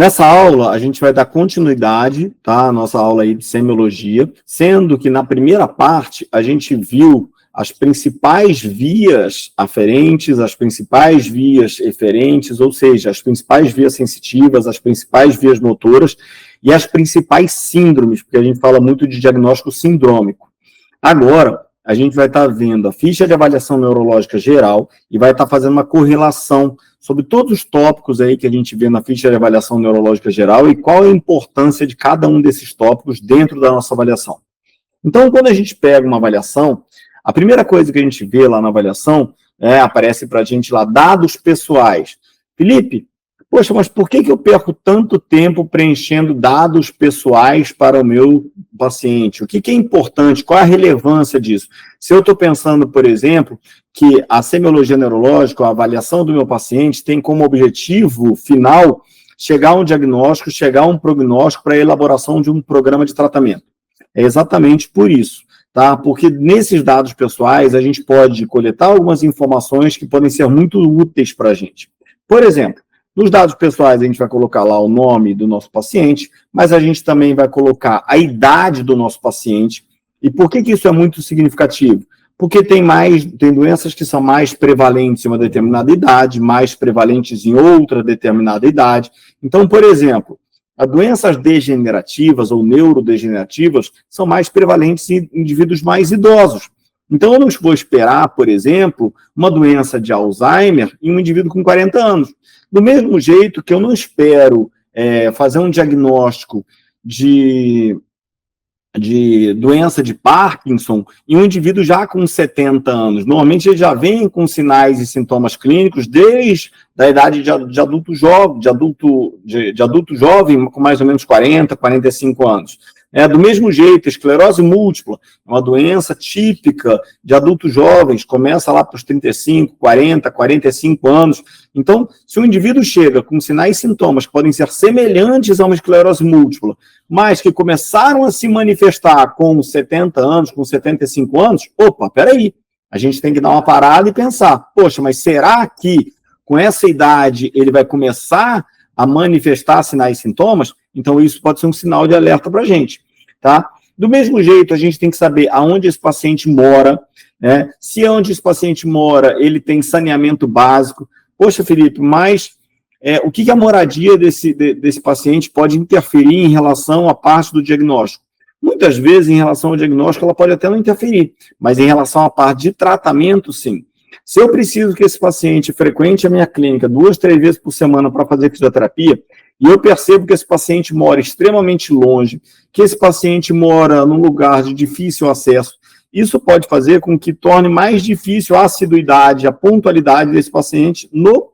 Nessa aula, a gente vai dar continuidade, tá? A nossa aula aí de semiologia, sendo que na primeira parte a gente viu as principais vias aferentes, as principais vias eferentes, ou seja, as principais vias sensitivas, as principais vias motoras e as principais síndromes, porque a gente fala muito de diagnóstico sindrômico. Agora, a gente vai estar vendo a ficha de avaliação neurológica geral e vai estar fazendo uma correlação sobre todos os tópicos aí que a gente vê na ficha de avaliação neurológica geral e qual é a importância de cada um desses tópicos dentro da nossa avaliação. Então, quando a gente pega uma avaliação, a primeira coisa que a gente vê lá na avaliação, aparece para a gente lá, dados pessoais. Felipe, poxa, mas por que eu perco tanto tempo preenchendo dados pessoais para o meu paciente? O que é importante? Qual é a relevância disso? Se eu estou pensando, por exemplo, que a semiologia neurológica, a avaliação do meu paciente, tem como objetivo final chegar a um diagnóstico, chegar a um prognóstico para a elaboração de um programa de tratamento. É exatamente por isso, tá? Porque nesses dados pessoais a gente pode coletar algumas informações que podem ser muito úteis para a gente. Por exemplo, nos dados pessoais, a gente vai colocar lá o nome do nosso paciente, mas a gente também vai colocar a idade do nosso paciente. E por que isso é muito significativo? Porque tem doenças que são mais prevalentes em uma determinada idade, mais prevalentes em outra determinada idade. Então, por exemplo, as doenças degenerativas ou neurodegenerativas são mais prevalentes em indivíduos mais idosos. Então, eu não vou esperar, por exemplo, uma doença de Alzheimer em um indivíduo com 40 anos. Do mesmo jeito que eu não espero fazer um diagnóstico de doença de Parkinson em um indivíduo já com 70 anos. Normalmente ele já vem com sinais e sintomas clínicos desde a idade de adulto jovem, com mais ou menos 40, 45 anos. Do mesmo jeito, a esclerose múltipla é uma doença típica de adultos jovens, começa lá para os 35, 40, 45 anos. Então, se um indivíduo chega com sinais e sintomas que podem ser semelhantes a uma esclerose múltipla, mas que começaram a se manifestar com 70 anos, com 75 anos, peraí, a gente tem que dar uma parada e pensar, poxa, mas será que com essa idade ele vai começar a manifestar sinais e sintomas? Então, isso pode ser um sinal de alerta para a gente, tá? Do mesmo jeito, a gente tem que saber aonde esse paciente mora, né? Se onde esse paciente mora, ele tem saneamento básico. Poxa, Felipe, mas o que a moradia desse paciente pode interferir em relação à parte do diagnóstico? Muitas vezes, em relação ao diagnóstico, ela pode até não interferir, mas em relação à parte de tratamento, sim. Se eu preciso que esse paciente frequente a minha clínica 2, 3 vezes por semana para fazer fisioterapia, e eu percebo que esse paciente mora extremamente longe, que esse paciente mora num lugar de difícil acesso, isso pode fazer com que torne mais difícil a assiduidade, a pontualidade desse paciente no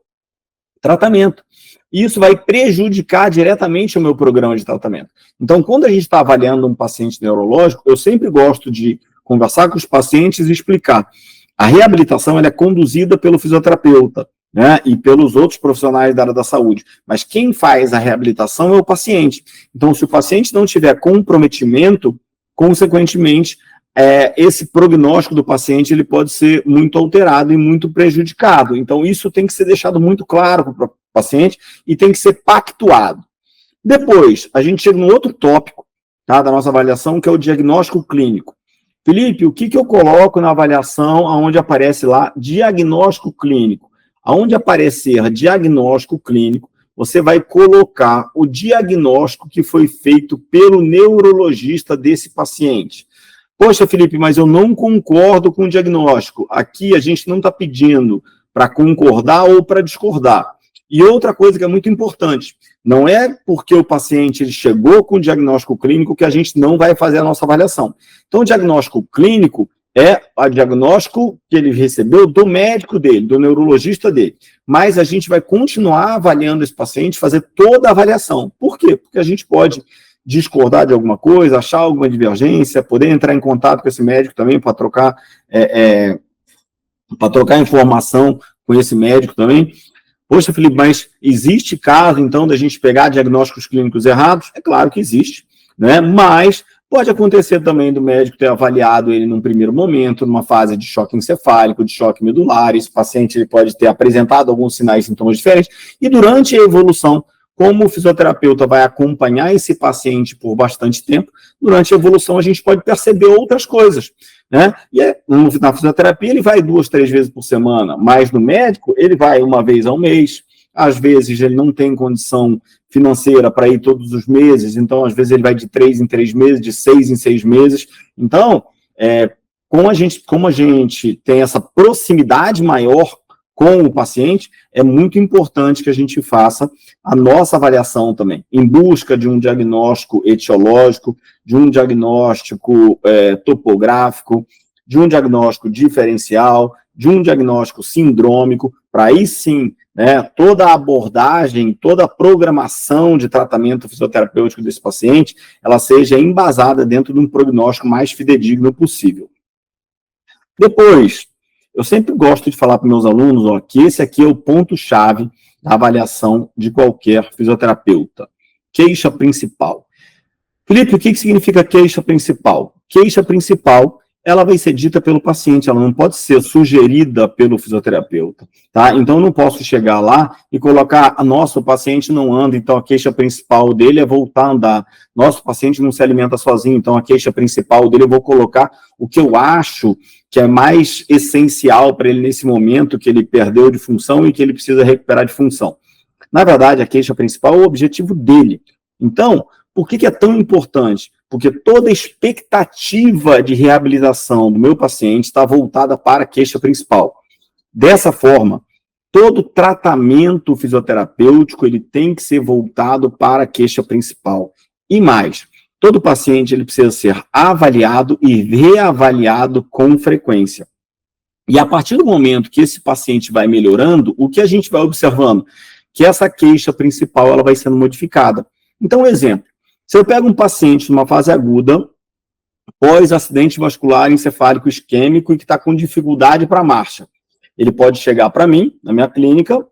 tratamento. Isso vai prejudicar diretamente o meu programa de tratamento. Então, quando a gente está avaliando um paciente neurológico, eu sempre gosto de conversar com os pacientes e explicar. A reabilitação ela é conduzida pelo fisioterapeuta, né, e pelos outros profissionais da área da saúde. Mas quem faz a reabilitação é o paciente. Então, se o paciente não tiver comprometimento, consequentemente, esse prognóstico do paciente ele pode ser muito alterado e muito prejudicado. Então, isso tem que ser deixado muito claro para o paciente e tem que ser pactuado. Depois, a gente chega num outro tópico, tá, da nossa avaliação, que é o diagnóstico clínico. Felipe, o que eu coloco na avaliação onde aparece lá diagnóstico clínico? Aonde aparecer diagnóstico clínico, você vai colocar o diagnóstico que foi feito pelo neurologista desse paciente. Poxa, Felipe, mas eu não concordo com o diagnóstico. Aqui a gente não está pedindo para concordar ou para discordar. E outra coisa que é muito importante, não é porque o paciente ele chegou com o diagnóstico clínico que a gente não vai fazer a nossa avaliação. Então, o diagnóstico clínico é o diagnóstico que ele recebeu do médico dele, do neurologista dele. Mas a gente vai continuar avaliando esse paciente, fazer toda a avaliação. Por quê? Porque a gente pode discordar de alguma coisa, achar alguma divergência, poder entrar em contato com esse médico também para trocar informação com esse médico também. Poxa, Felipe, mas existe caso, então, da gente pegar diagnósticos clínicos errados? É claro que existe, né? Mas pode acontecer também do médico ter avaliado ele num primeiro momento, numa fase de choque encefálico, de choque medular. Esse paciente ele pode ter apresentado alguns sinais e sintomas diferentes, e durante a evolução, como o fisioterapeuta vai acompanhar esse paciente por bastante tempo, durante a evolução a gente pode perceber outras coisas, né? E na fisioterapia ele vai 2, 3 vezes por semana, mas no médico ele vai uma vez ao mês. Às vezes ele não tem condição financeira para ir todos os meses, então às vezes ele vai de 3 em 3 meses, de 6 em 6 meses. Então, como a gente tem essa proximidade maior com o paciente, é muito importante que a gente faça a nossa avaliação também, em busca de um diagnóstico etiológico, de um diagnóstico topográfico, de um diagnóstico diferencial, de um diagnóstico sindrômico, para aí sim, né, toda a abordagem, toda a programação de tratamento fisioterapêutico desse paciente, ela seja embasada dentro de um prognóstico mais fidedigno possível. Depois, eu sempre gosto de falar para meus alunos, que esse aqui é o ponto-chave da avaliação de qualquer fisioterapeuta. Queixa principal. Felipe, o que significa queixa principal? Queixa principal, ela vai ser dita pelo paciente, ela não pode ser sugerida pelo fisioterapeuta, tá? Então, eu não posso chegar lá e colocar, nossa, o paciente não anda, então a queixa principal dele é voltar a andar. Nossa, o paciente não se alimenta sozinho, então a queixa principal dele eu vou colocar o que eu acho que é mais essencial para ele nesse momento que ele perdeu de função e que ele precisa recuperar de função. Na verdade, a queixa principal é o objetivo dele. Então, por que é tão importante? Porque toda a expectativa de reabilitação do meu paciente está voltada para a queixa principal. Dessa forma, todo tratamento fisioterapêutico ele tem que ser voltado para a queixa principal. E mais, todo paciente ele precisa ser avaliado e reavaliado com frequência. E a partir do momento que esse paciente vai melhorando, o que a gente vai observando? Que essa queixa principal ela vai sendo modificada. Então, exemplo, se eu pego um paciente numa fase aguda, pós-acidente vascular encefálico isquêmico e que está com dificuldade para a marcha, ele pode chegar para mim, na minha clínica,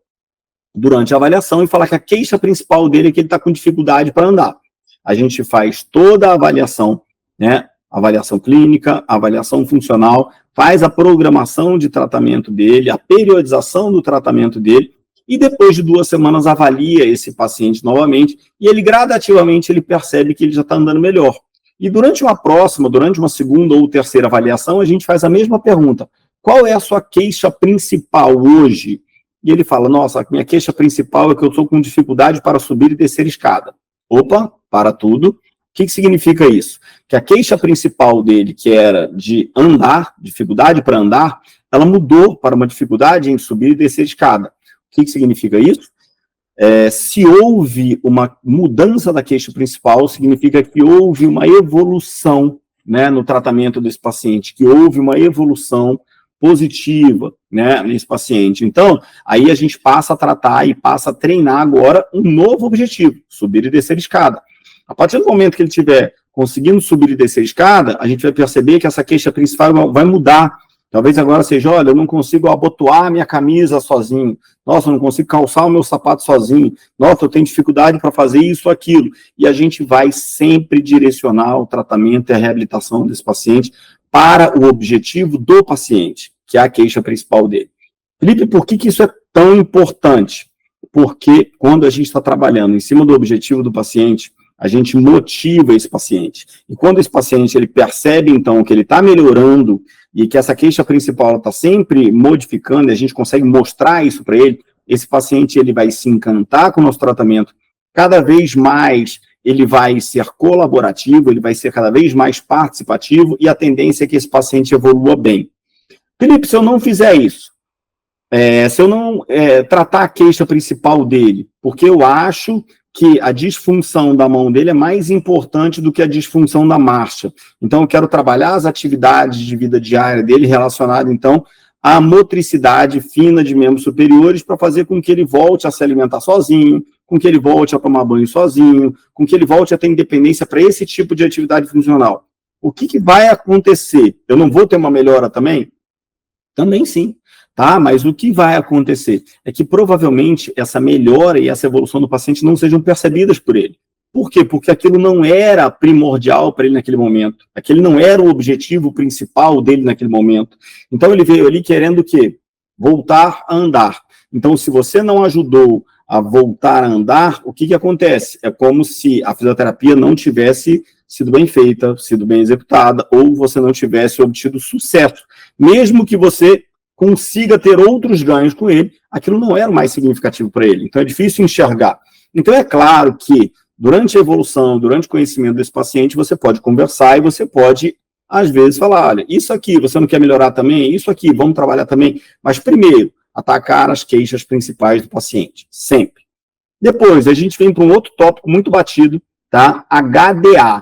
durante a avaliação e falar que a queixa principal dele é que ele está com dificuldade para andar. A gente faz toda a avaliação, né? Avaliação clínica, avaliação funcional, faz a programação de tratamento dele, a periodização do tratamento dele, e depois de 2 semanas avalia esse paciente novamente, e ele gradativamente ele percebe que ele já está andando melhor. E durante uma segunda ou terceira avaliação, a gente faz a mesma pergunta: qual é a sua queixa principal hoje? E ele fala, nossa, a minha queixa principal é que eu estou com dificuldade para subir e descer escada. Opa, para tudo. O que significa isso? Que a queixa principal dele, que era de andar, dificuldade para andar, ela mudou para uma dificuldade em subir e descer escada. O que significa isso? Se houve uma mudança da queixa principal, significa que houve uma evolução, né, no tratamento desse paciente, que houve uma evolução positiva, né, nesse paciente. Então, aí a gente passa a tratar e passa a treinar agora um novo objetivo, subir e descer escada. A partir do momento que ele estiver conseguindo subir e descer escada, a gente vai perceber que essa queixa principal vai mudar. Talvez agora seja, olha, eu não consigo abotoar a minha camisa sozinho. Nossa, eu não consigo calçar o meu sapato sozinho. Nossa, eu tenho dificuldade para fazer isso ou aquilo. E a gente vai sempre direcionar o tratamento e a reabilitação desse paciente para o objetivo do paciente, que é a queixa principal dele. Felipe, por que isso é tão importante? Porque quando a gente está trabalhando em cima do objetivo do paciente, a gente motiva esse paciente. E quando esse paciente ele percebe, então, que ele está melhorando e que essa queixa principal está sempre modificando, e a gente consegue mostrar isso para ele, esse paciente ele vai se encantar com o nosso tratamento. Cada vez mais ele vai ser colaborativo, ele vai ser cada vez mais participativo e a tendência é que esse paciente evolua bem. Felipe, se eu não fizer isso, se eu não tratar a queixa principal dele, porque eu acho que a disfunção da mão dele é mais importante do que a disfunção da marcha. Então, eu quero trabalhar as atividades de vida diária dele relacionadas, então, à motricidade fina de membros superiores para fazer com que ele volte a se alimentar sozinho, com que ele volte a tomar banho sozinho, com que ele volte a ter independência para esse tipo de atividade funcional. O que vai acontecer? Eu não vou ter uma melhora também? Também sim. Tá? Mas o que vai acontecer é que provavelmente essa melhora e essa evolução do paciente não sejam percebidas por ele. Por quê? Porque aquilo não era primordial para ele naquele momento. Aquele não era o objetivo principal dele naquele momento. Então ele veio ali querendo o quê? Voltar a andar. Então se você não ajudou a voltar a andar, o que acontece? É como se a fisioterapia não tivesse sido bem feita, sido bem executada, ou você não tivesse obtido sucesso. Mesmo que você consiga ter outros ganhos com ele, aquilo não era o mais significativo para ele. Então é difícil enxergar. Então é claro que durante a evolução, durante o conhecimento desse paciente, você pode conversar e você pode, às vezes, falar, olha, isso aqui, você não quer melhorar também? Isso aqui, vamos trabalhar também? Mas primeiro, atacar as queixas principais do paciente, sempre. Depois, a gente vem para um outro tópico muito batido, tá? HDA.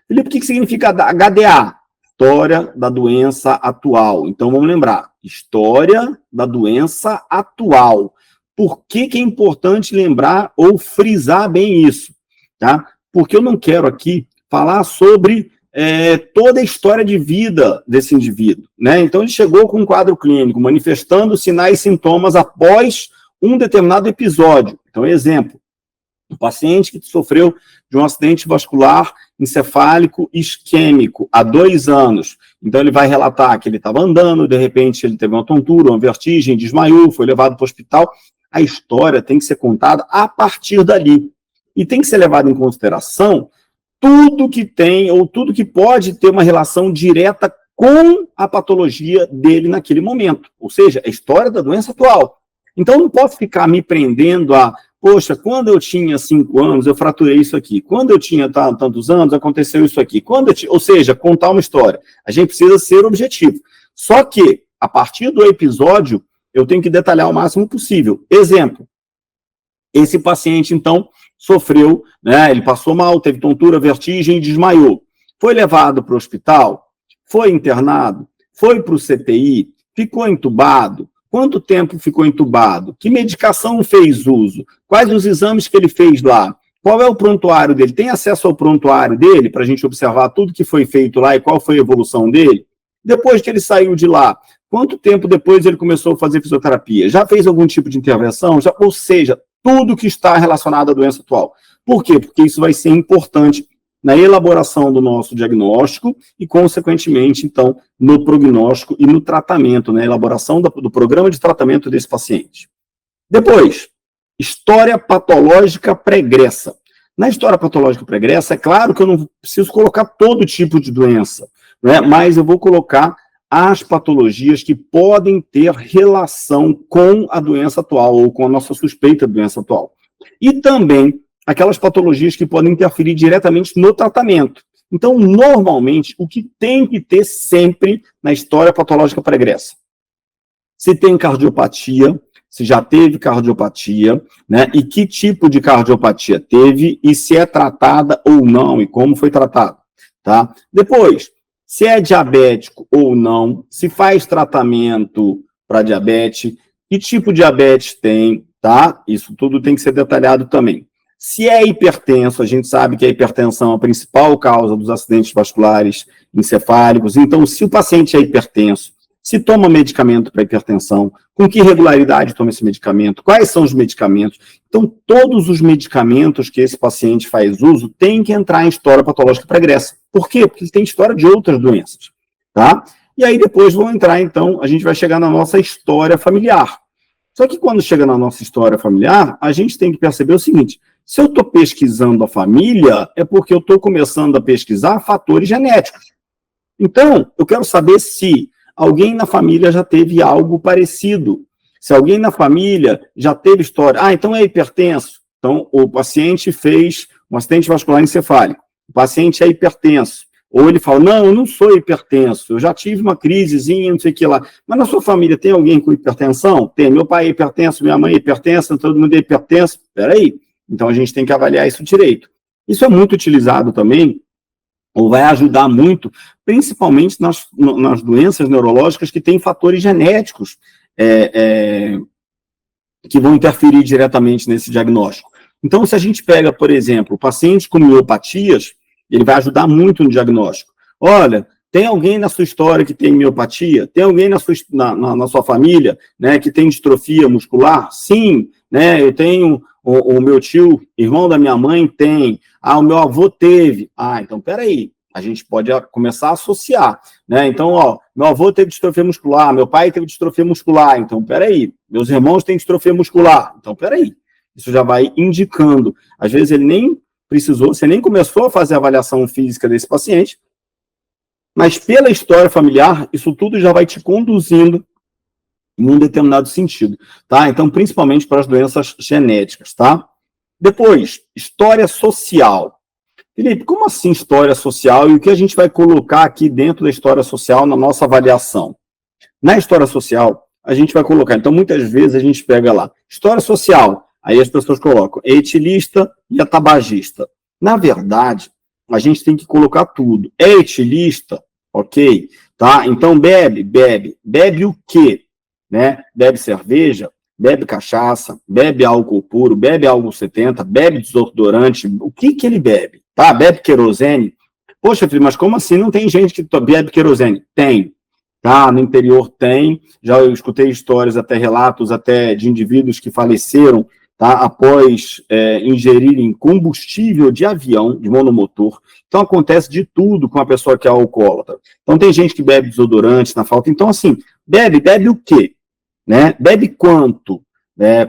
Felipe, o que significa HDA? História da doença atual. Então, vamos lembrar, história da doença atual. Por que é importante lembrar ou frisar bem isso? Tá? Porque eu não quero aqui falar sobre toda a história de vida desse indivíduo. Né? Então, ele chegou com um quadro clínico, manifestando sinais e sintomas após um determinado episódio. Então, exemplo, um paciente que sofreu de um acidente vascular encefálico isquêmico há 2 anos. Então, ele vai relatar que ele estava andando, de repente ele teve uma tontura, uma vertigem, desmaiou, foi levado para o hospital. A história tem que ser contada a partir dali. E tem que ser levado em consideração tudo que tem, ou tudo que pode ter uma relação direta com a patologia dele naquele momento. Ou seja, a história da doença atual. Então, eu não posso ficar me prendendo a, poxa, quando eu tinha 5 anos, eu fraturei isso aqui. Quando eu tinha tantos anos, aconteceu isso aqui. Ou seja, contar uma história. A gente precisa ser objetivo. Só que, a partir do episódio, eu tenho que detalhar o máximo possível. Exemplo, esse paciente, então, sofreu, né, ele passou mal, teve tontura, vertigem e desmaiou. Foi levado para o hospital, foi internado, foi para o CTI, ficou entubado. Quanto tempo ficou entubado? Que medicação fez uso? Quais os exames que ele fez lá? Qual é o prontuário dele? Tem acesso ao prontuário dele para a gente observar tudo que foi feito lá e qual foi a evolução dele? Depois que ele saiu de lá, quanto tempo depois ele começou a fazer fisioterapia? Já fez algum tipo de intervenção? Ou seja, tudo que está relacionado à doença atual. Por quê? Porque isso vai ser importante na elaboração do nosso diagnóstico e, consequentemente, então, no prognóstico e no tratamento, na elaboração do programa de tratamento desse paciente. Depois, história patológica pregressa. Na história patológica pregressa, é claro que eu não preciso colocar todo tipo de doença, né? Mas eu vou colocar as patologias que podem ter relação com a doença atual ou com a nossa suspeita de doença atual. E também aquelas patologias que podem interferir diretamente no tratamento. Então, normalmente, o que tem que ter sempre na história patológica pregressa? Se tem cardiopatia, se já teve cardiopatia, né? E que tipo de cardiopatia teve e se é tratada ou não e como foi tratada, tá? Depois, se é diabético ou não, se faz tratamento para diabetes, que tipo de diabetes tem, tá? Isso tudo tem que ser detalhado também. Se é hipertenso, a gente sabe que a hipertensão é a principal causa dos acidentes vasculares encefálicos. Então, se o paciente é hipertenso, se toma medicamento para hipertensão, com que regularidade toma esse medicamento, quais são os medicamentos. Então, todos os medicamentos que esse paciente faz uso têm que entrar em história patológica pregressa. Por quê? Porque ele tem história de outras doenças, tá? E aí depois vão entrar, então, a gente vai chegar na nossa história familiar. Só que quando chega na nossa história familiar, a gente tem que perceber o seguinte: se eu estou pesquisando a família, é porque eu estou começando a pesquisar fatores genéticos. Então, eu quero saber se alguém na família já teve algo parecido. Se alguém na família já teve história, então é hipertenso. Então, o paciente fez um acidente vascular encefálico. O paciente é hipertenso. Ou ele fala, não, eu não sou hipertenso, eu já tive uma crisezinha, não sei o que lá. Mas na sua família tem alguém com hipertensão? Tem, meu pai é hipertenso, minha mãe é hipertensa, todo mundo é hipertenso. Peraí, então a gente tem que avaliar isso direito. Isso é muito utilizado também, ou vai ajudar muito, principalmente nas doenças neurológicas que têm fatores genéticos que vão interferir diretamente nesse diagnóstico. Então, se a gente pega, por exemplo, pacientes com miopatias, ele vai ajudar muito no diagnóstico. Olha, tem alguém na sua história que tem miopatia? Tem alguém na sua família, né, que tem distrofia muscular? Sim, né, eu tenho, o meu tio, irmão da minha mãe, tem. O meu avô teve. Então, peraí, a gente pode começar a associar, né? Então, meu avô teve distrofia muscular, meu pai teve distrofia muscular, então, peraí, meus irmãos têm distrofia muscular, então, peraí. Isso já vai indicando. Às vezes ele nem precisou, você nem começou a fazer a avaliação física desse paciente, mas pela história familiar, isso tudo já vai te conduzindo em um determinado sentido, tá? Então, principalmente para as doenças genéticas, tá? Depois, história social. Felipe, como assim história social e o que a gente vai colocar aqui dentro da história social na nossa avaliação? Na história social, a gente vai colocar, então muitas vezes a gente pega lá, história social, aí as pessoas colocam etilista e a tabagista. Na verdade, a gente tem que colocar tudo. É etilista, ok, tá? Então bebe o quê? Né? Bebe cerveja, bebe cachaça, bebe álcool puro, bebe álcool 70, bebe desodorante, o que ele bebe? Tá? Bebe querosene. Poxa, filho, mas como assim não tem gente que bebe querosene? Tem. Tá? No interior tem. Já eu escutei histórias, até relatos até de indivíduos que faleceram, tá? Após ingerirem combustível de avião, de monomotor. Então acontece de tudo com a pessoa que é alcoólatra. Então tem gente que bebe desodorante na falta. Então assim, bebe o quê? Né? Bebe quanto?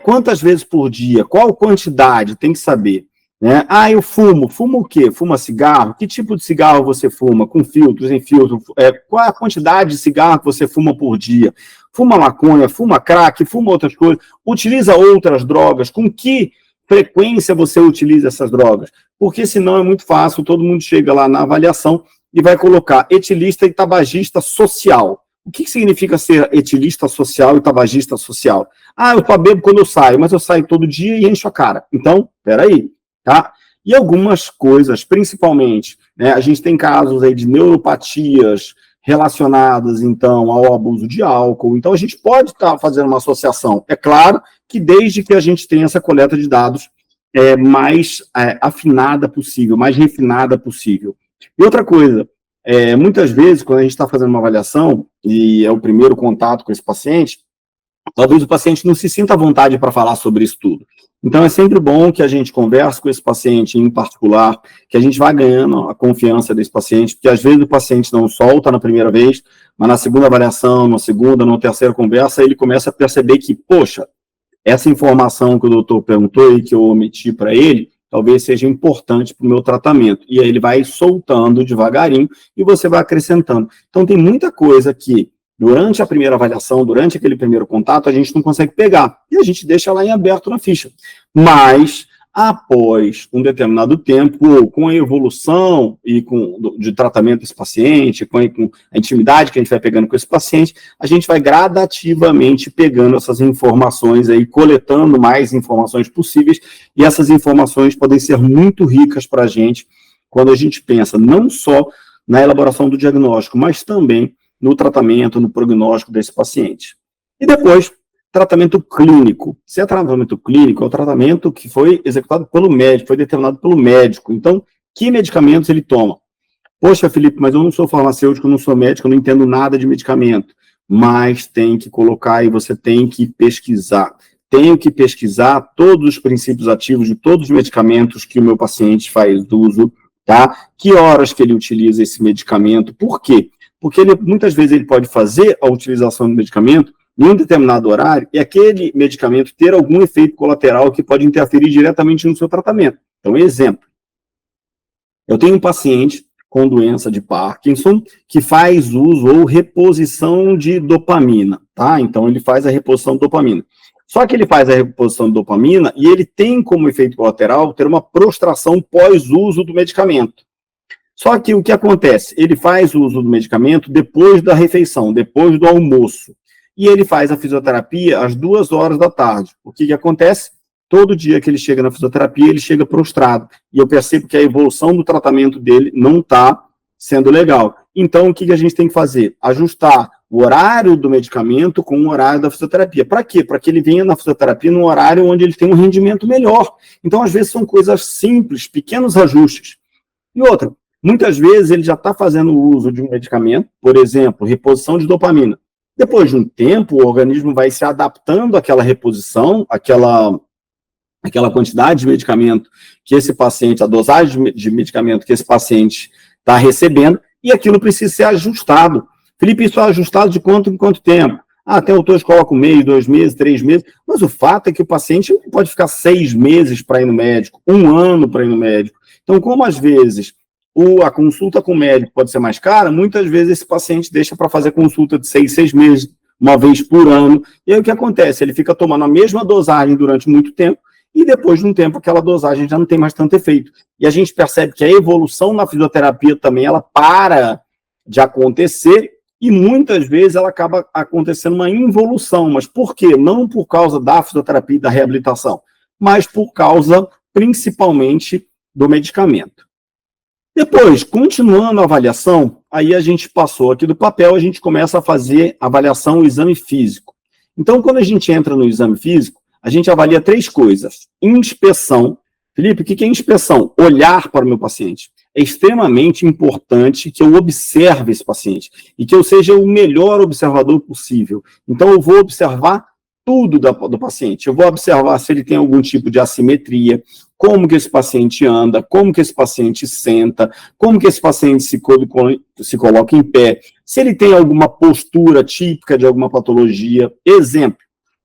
Quantas vezes por dia? Qual quantidade? Tem que saber. Né? Ah, eu fumo. Fuma o quê? Fuma cigarro? Que tipo de cigarro você fuma? Com filtros, sem filtro? Qual a quantidade de cigarro que você fuma por dia? Fuma maconha, fuma crack, fuma outras coisas? Utiliza outras drogas? Com que frequência você utiliza essas drogas? Porque senão é muito fácil, todo mundo chega lá na avaliação e vai colocar etilista e tabagista social. O que significa ser etilista social e tabagista social? Ah, eu só bebo quando eu saio, mas eu saio todo dia e encho a cara. Então, peraí, tá? E algumas coisas, principalmente, né, a gente tem casos aí de neuropatias relacionadas, então, ao abuso de álcool. Então, a gente pode estar fazendo uma associação. É claro que desde que a gente tenha essa coleta de dados mais afinada possível, mais refinada possível. E outra coisa, muitas vezes, quando a gente está fazendo uma avaliação, e é o primeiro contato com esse paciente, talvez o paciente não se sinta à vontade para falar sobre isso tudo. Então, é sempre bom que a gente converse com esse paciente em particular, que a gente vá ganhando a confiança desse paciente, porque às vezes o paciente não solta na primeira vez, mas na segunda avaliação, na segunda, na terceira conversa, ele começa a perceber que, poxa, essa informação que o doutor perguntou e que eu omiti para ele, talvez seja importante para o meu tratamento. E aí ele vai soltando devagarinho e você vai acrescentando. Então, tem muita coisa que, durante a primeira avaliação, durante aquele primeiro contato, a gente não consegue pegar. E a gente deixa lá em aberto na ficha. Mas, após um determinado tempo, com a evolução e de tratamento desse paciente, com a intimidade que a gente vai pegando com esse paciente, a gente vai gradativamente pegando essas informações aí, coletando mais informações possíveis, e essas informações podem ser muito ricas para a gente, quando a gente pensa não só na elaboração do diagnóstico, mas também no tratamento, no prognóstico desse paciente. E depois, tratamento clínico. Se é tratamento clínico, é o tratamento que foi executado pelo médico, foi determinado pelo médico. Então, que medicamentos ele toma? Poxa, Felipe, mas eu não sou farmacêutico, eu não sou médico, eu não entendo nada de medicamento. Mas tem que colocar e você tem que pesquisar. Tenho que pesquisar todos os princípios ativos de todos os medicamentos que o meu paciente faz uso, tá? Que horas que ele utiliza esse medicamento, por quê? Porque muitas vezes ele pode fazer a utilização do medicamento em um determinado horário e aquele medicamento ter algum efeito colateral que pode interferir diretamente no seu tratamento. Então, exemplo. Eu tenho um paciente com doença de Parkinson que faz uso ou reposição de dopamina, tá? Então, ele faz a reposição de dopamina. Só que ele faz a reposição de dopamina e ele tem como efeito colateral ter uma prostração pós-uso do medicamento. Só que o que acontece? Ele faz o uso do medicamento depois da refeição, depois do almoço. E ele faz a fisioterapia às 2h da tarde. O que acontece? Todo dia que ele chega na fisioterapia, ele chega prostrado. E eu percebo que a evolução do tratamento dele não está sendo legal. Então, o que a gente tem que fazer? Ajustar o horário do medicamento com o horário da fisioterapia. Para quê? Para que ele venha na fisioterapia num horário onde ele tem um rendimento melhor. Então, às vezes, são coisas simples, pequenos ajustes. E outra, muitas vezes ele já está fazendo o uso de um medicamento, por exemplo, reposição de dopamina. Depois de um tempo, o organismo vai se adaptando àquela reposição, àquela quantidade de medicamento que esse paciente, a dosagem de medicamento que esse paciente está recebendo, e aquilo precisa ser ajustado. Felipe, isso é ajustado de quanto em quanto tempo? Tem autores que colocam 1 mês, 2 meses, 3 meses, mas o fato é que o paciente pode ficar 6 meses para ir no médico, 1 ano para ir no médico. Então, como às vezes a consulta com o médico pode ser mais cara, muitas vezes esse paciente deixa para fazer consulta de 6 meses, uma vez por ano. E aí o que acontece? Ele fica tomando a mesma dosagem durante muito tempo, e depois de um tempo aquela dosagem já não tem mais tanto efeito. E a gente percebe que a evolução na fisioterapia também, ela para de acontecer, e muitas vezes ela acaba acontecendo uma involução. Mas por quê? Não por causa da fisioterapia e da reabilitação, mas por causa, principalmente, do medicamento. Depois, continuando a avaliação, aí a gente passou aqui do papel, a gente começa a fazer avaliação, o exame físico. Então, quando a gente entra no exame físico, a gente avalia 3 coisas. Inspeção. Felipe, o que é inspeção? Olhar para o meu paciente. É extremamente importante que eu observe esse paciente e que eu seja o melhor observador possível. Então, eu vou observar tudo do paciente. Eu vou observar se ele tem algum tipo de assimetria, como que esse paciente anda, como que esse paciente senta, como que esse paciente se coloca em pé, se ele tem alguma postura típica de alguma patologia. Exemplo,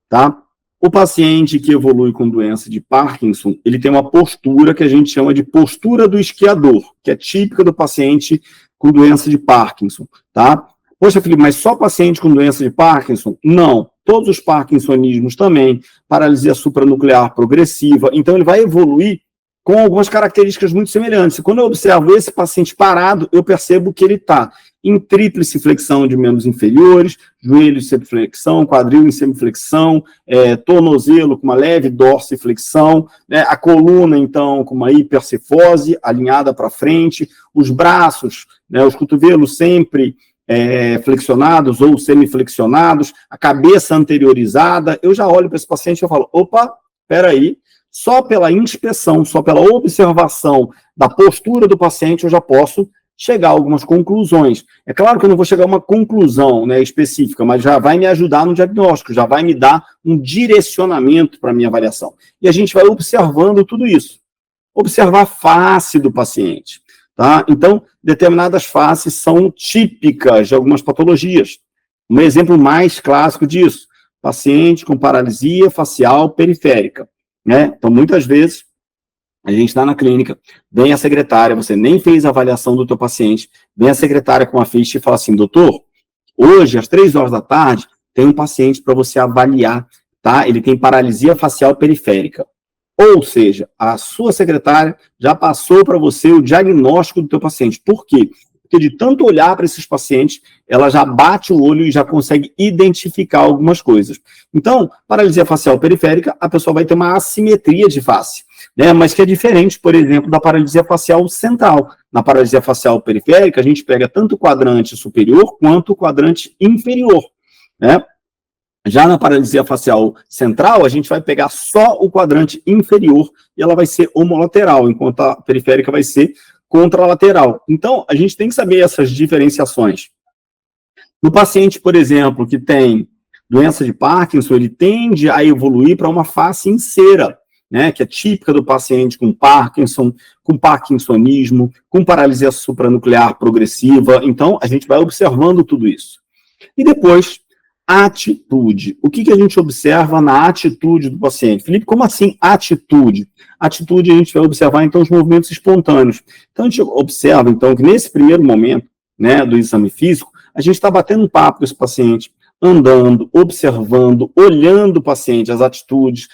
tá? O paciente que evolui com doença de Parkinson, ele tem uma postura que a gente chama de postura do esquiador, que é típica do paciente com doença de Parkinson, tá? Poxa, Felipe, mas só paciente com doença de Parkinson? Não. Todos os parkinsonismos também, paralisia supranuclear progressiva, então ele vai evoluir com algumas características muito semelhantes. E quando eu observo esse paciente parado, eu percebo que ele está em tríplice flexão de membros inferiores, joelho em semiflexão, quadril em semiflexão, tornozelo com uma leve dorsiflexão, né, a coluna, então, com uma hipercifose alinhada para frente, os braços, né, os cotovelos sempre flexionados ou semiflexionados, a cabeça anteriorizada. Eu já olho para esse paciente e falo, opa, espera aí, só pela inspeção, só pela observação da postura do paciente, eu já posso chegar a algumas conclusões. É claro que eu não vou chegar a uma conclusão, né, específica, mas já vai me ajudar no diagnóstico, já vai me dar um direcionamento para a minha avaliação. E a gente vai observando tudo isso. Observar a face do paciente. Tá? Então, determinadas faces são típicas de algumas patologias. Um exemplo mais clássico disso, paciente com paralisia facial periférica. Né? Então, muitas vezes, a gente está na clínica, vem a secretária, você nem fez a avaliação do teu paciente, vem a secretária com a ficha e fala assim, doutor, hoje, às 3 horas da tarde, tem um paciente para você avaliar, tá? Ele tem paralisia facial periférica. Ou seja, a sua secretária já passou para você o diagnóstico do teu paciente. Por quê? Porque de tanto olhar para esses pacientes, ela já bate o olho e já consegue identificar algumas coisas. Então, paralisia facial periférica, a pessoa vai ter uma assimetria de face, né? Mas que é diferente, por exemplo, da paralisia facial central. Na paralisia facial periférica, a gente pega tanto o quadrante superior quanto o quadrante inferior, né? Já na paralisia facial central, a gente vai pegar só o quadrante inferior e ela vai ser homolateral, enquanto a periférica vai ser contralateral. Então, a gente tem que saber essas diferenciações. No paciente, por exemplo, que tem doença de Parkinson, ele tende a evoluir para uma face em cera, né, que é típica do paciente com Parkinson, com parkinsonismo, com paralisia supranuclear progressiva. Então, a gente vai observando tudo isso. E depois, atitude. O que a gente observa na atitude do paciente? Felipe, como assim atitude? Atitude a gente vai observar, então, os movimentos espontâneos. Então, a gente observa, então, que nesse primeiro momento, né, do exame físico, a gente está batendo um papo com esse paciente, andando, observando, olhando o paciente, as atitudes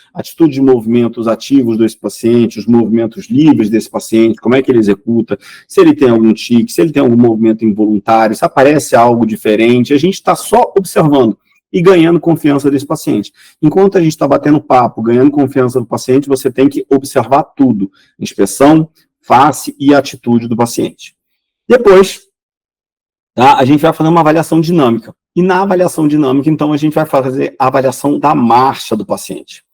de movimentos ativos desse paciente, os movimentos livres desse paciente, como é que ele executa, se ele tem algum tique, se ele tem algum movimento involuntário, se aparece algo diferente, a gente está só observando e ganhando confiança desse paciente. Enquanto a gente está batendo papo, ganhando confiança do paciente, você tem que observar tudo, inspeção, face e atitude do paciente. Depois, tá, a gente vai fazer uma avaliação dinâmica. E na avaliação dinâmica, então, a gente vai fazer a avaliação da marcha do paciente.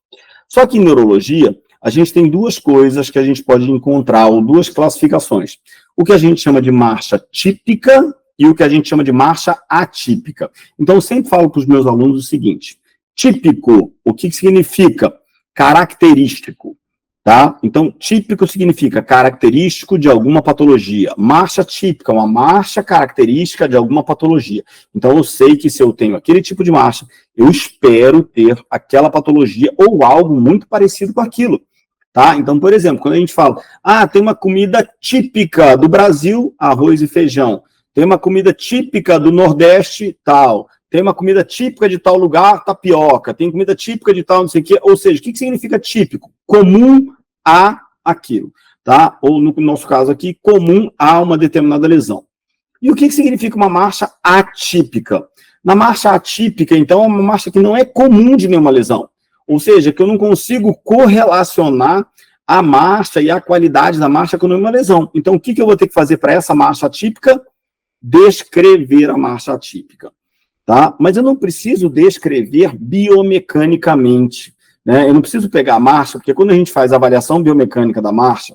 Só que em neurologia, a gente tem 2 coisas que a gente pode encontrar, ou 2 classificações. O que a gente chama de marcha típica e o que a gente chama de marcha atípica. Então, eu sempre falo para os meus alunos o seguinte, típico, o que significa? Característico. Tá? Então, típico significa característico de alguma patologia. Marcha típica, uma marcha característica de alguma patologia. Então, eu sei que se eu tenho aquele tipo de marcha, eu espero ter aquela patologia ou algo muito parecido com aquilo. Tá? Então, por exemplo, quando a gente fala, tem uma comida típica do Brasil, arroz e feijão. Tem uma comida típica do Nordeste, tal. Tem uma comida típica de tal lugar, tapioca. Tem comida típica de tal, não sei o quê. Ou seja, o que significa típico? Comum a aquilo, tá? Ou, no nosso caso aqui, comum a uma determinada lesão. E o que significa uma marcha atípica? Na marcha atípica, então, é uma marcha que não é comum de nenhuma lesão. Ou seja, que eu não consigo correlacionar a marcha e a qualidade da marcha com nenhuma lesão. Então, o que eu vou ter que fazer para essa marcha atípica? Descrever a marcha atípica. Tá? Mas eu não preciso descrever biomecanicamente. Né? Eu não preciso pegar a marcha, porque quando a gente faz a avaliação biomecânica da marcha,